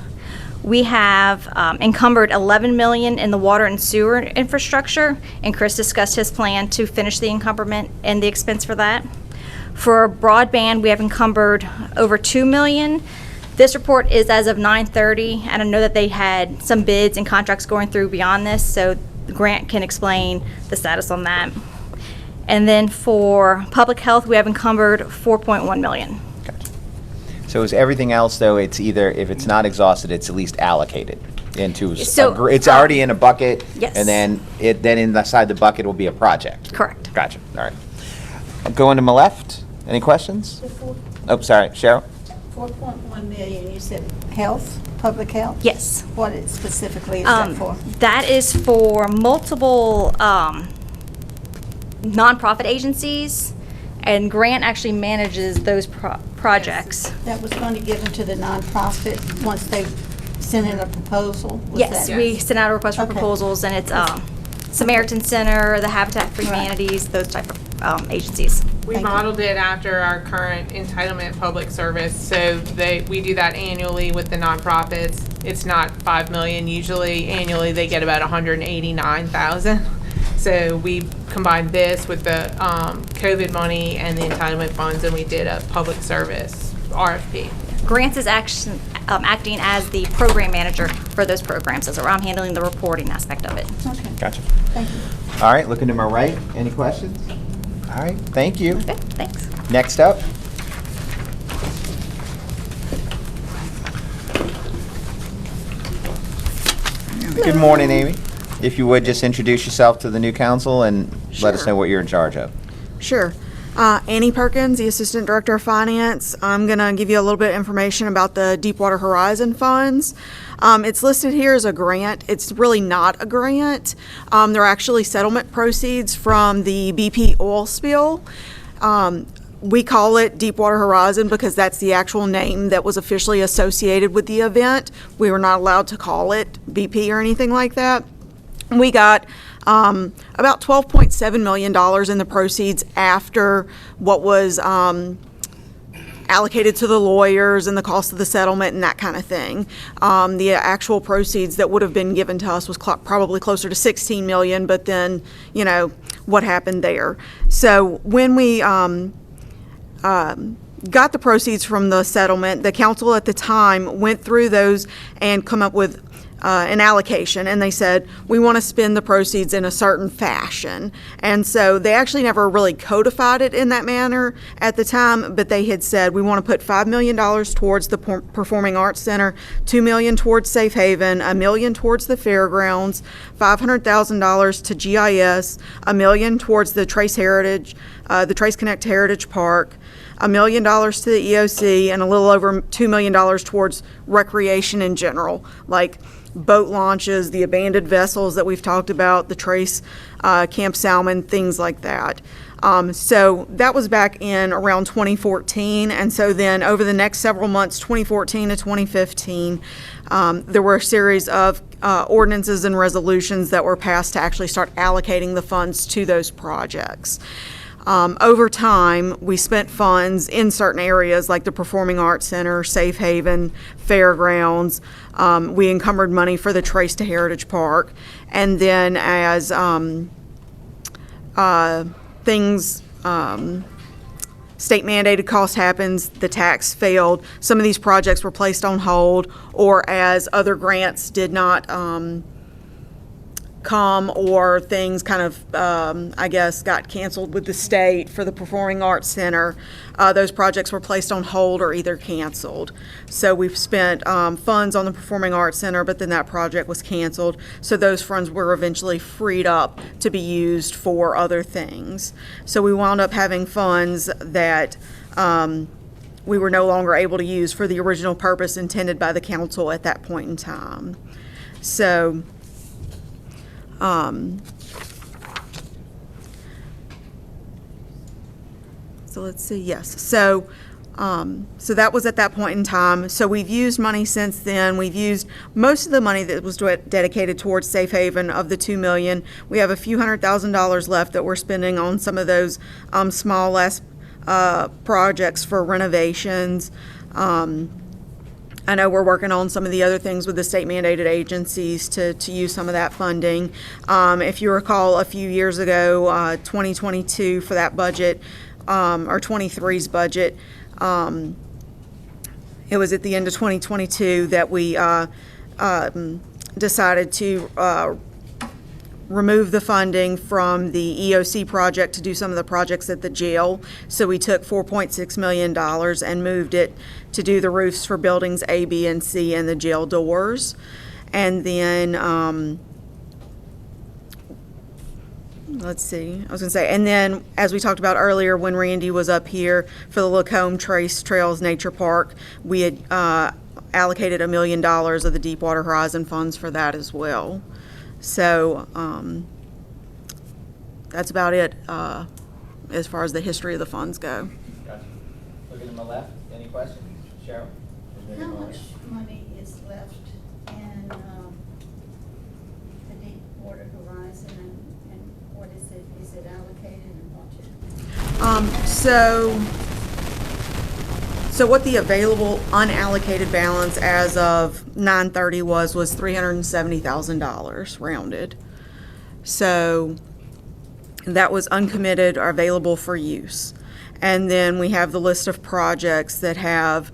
We have encumbered $11 million in the water and sewer infrastructure, and Chris discussed his plan to finish the encumberment and the expense for that. For broadband, we have encumbered over $2 million. This report is as of 9/30, and I know that they had some bids and contracts going through beyond this, so Grant can explain the status on that. And then for public health, we have encumbered $4.1 million. Gotcha. So is everything else, though, it's either, if it's not exhausted, it's at least allocated into, So, it's already in a bucket? Yes. And then inside the bucket will be a project? Correct. Gotcha, all right. Going to my left, any questions? Oh, sorry, Cheryl? 4.1 million, you said health, public health? Yes. What specifically is that for? That is for multiple nonprofit agencies, and Grant actually manages those projects. That was going to give them to the nonprofit once they sent in a proposal? Was Yes, that- we sent out a request for Okay. proposals, and it's Samaritan Center, the Habitat for Humanities, those type of agencies. We modeled it after our current entitlement public service, so we do that annually with the nonprofits. It's not 5 million, usually annually they get about 189,000. So we combined this with the COVID money and the entitlement funds, and we did a public service RFP. Grants is acting as the program manager for those programs, as I'm handling the reporting aspect of it. Okay, Gotcha. thank you. All right, looking to my right, any questions? All right, thank you. Okay, thanks. Next up. Good morning, Amy. If you would, just introduce yourself to the new council and let us Sure. know what you're in charge of. Sure. Annie Perkins, the Assistant Director of Finance. I'm going to give you a little bit of information about the Deepwater Horizon funds. It's listed here as a grant. It's really not a grant. They're actually settlement proceeds from the BP oil spill. We call it Deepwater Horizon because that's the actual name that was officially associated with the event. We were not allowed to call it BP or anything like that. We got about $12.7 million in the proceeds after what was allocated to the lawyers and the cost of the settlement and that kind of thing. The actual proceeds that would have been given to us was probably closer to $16 million, but then, you know, what happened there. So when we got the proceeds from the settlement, the council at the time went through those and come up with an allocation, and they said, we want to spend the proceeds in a certain fashion. And so they actually never really codified it in that manner at the time, but they had said, we want to put $5 million towards the Performing Arts Center, $2 million towards Safe Haven, $1 million towards the fairgrounds, $500,000 to GIS, $1 million towards the Trace Connect Heritage Park, $1 million to the EOC, and a little over $2 million towards recreation in general, like boat launches, the abandoned vessels that we've talked about, the Trace Camp Salmon, things like that. So that was back in around 2014, and so then over the next several months, 2014 to 2015, there were a series of ordinances and resolutions that were passed to actually start allocating the funds to those projects. Over time, we spent funds in certain areas like the Performing Arts Center, Safe Haven, Fairgrounds. We encumbered money for the Trace to Heritage Park. And then as things, state mandated cost happens, the tax failed, some of these projects were placed on hold, or as other grants did not come, or things kind of, I guess, got canceled with the state for the Performing Arts Center. Those projects were placed on hold or either canceled. So we've spent funds on the Performing Arts Center, but then that project was canceled. So those funds were eventually freed up to be used for other things. So we wound up having funds that we were no longer able to use for the original purpose intended by the council at that point in time. So so let's see, yes. So that was at that point in time. So we've used money since then. We've used most of the money that was dedicated towards Safe Haven of the $2 million. We have a few $100,000 left that we're spending on some of those small projects for renovations. I know we're working on some of the other things with the state mandated agencies to use some of that funding. If you recall, a few years ago, 2022 for that budget, or 23's budget, it was at the end of 2022 that we decided to remove the funding from the EOC project to do some of the projects at the jail. So we took $4.6 million and moved it to do the roofs for buildings A, B, and C and the jail doors. And then, let's see, I was gonna say, and then as we talked about earlier, when Randy was up here for the Lacombe Trace Trails Nature Park, we had allocated $1 million of the Deepwater Horizon funds for that as well. So that's about it as far as the history of the funds go. Gotcha. Looking to my left, any questions? Cheryl? How much money is left in the Deepwater Horizon, and what is it? Is it allocated and budgeted? So what the available unallocated balance as of 9/30 was $370,000 rounded. So that was uncommitted or available for use. And then we have the list of projects that have,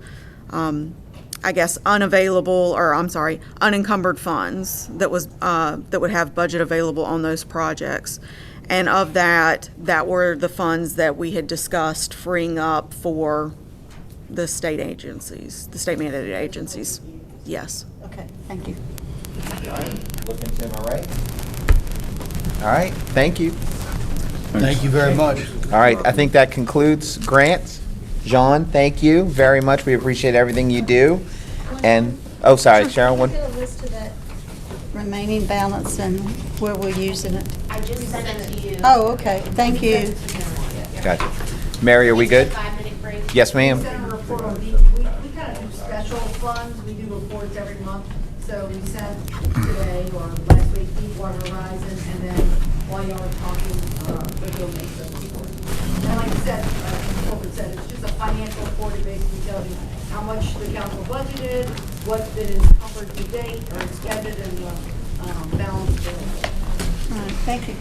I guess, unencumbered funds that would have budget available on those projects. And of that were the funds that we had discussed freeing up for the state agencies, the state mandated agencies. Yes. Okay, thank you. All right, looking to my right. All right, thank you. Thank you very much. All right, I think that concludes grants. John, thank you very much. We appreciate everything you do. And, oh, sorry, Cheryl, Can you get a list of that remaining balance and where we're using it? I just sent it to you. Oh, okay, thank you. Gotcha. Mary, are we good? 5-minute break. Yes, ma'am. We kind of do special funds, we do reports every month, so we sent today or last week Deepwater Horizon, and then while y'all are talking, the Bill Mesa report. And like I said, Colbert said, it's just a financial report, it basically tells you how much the council budgeted, what's been encumbered to date or expended, and the balance available. All right, thank you.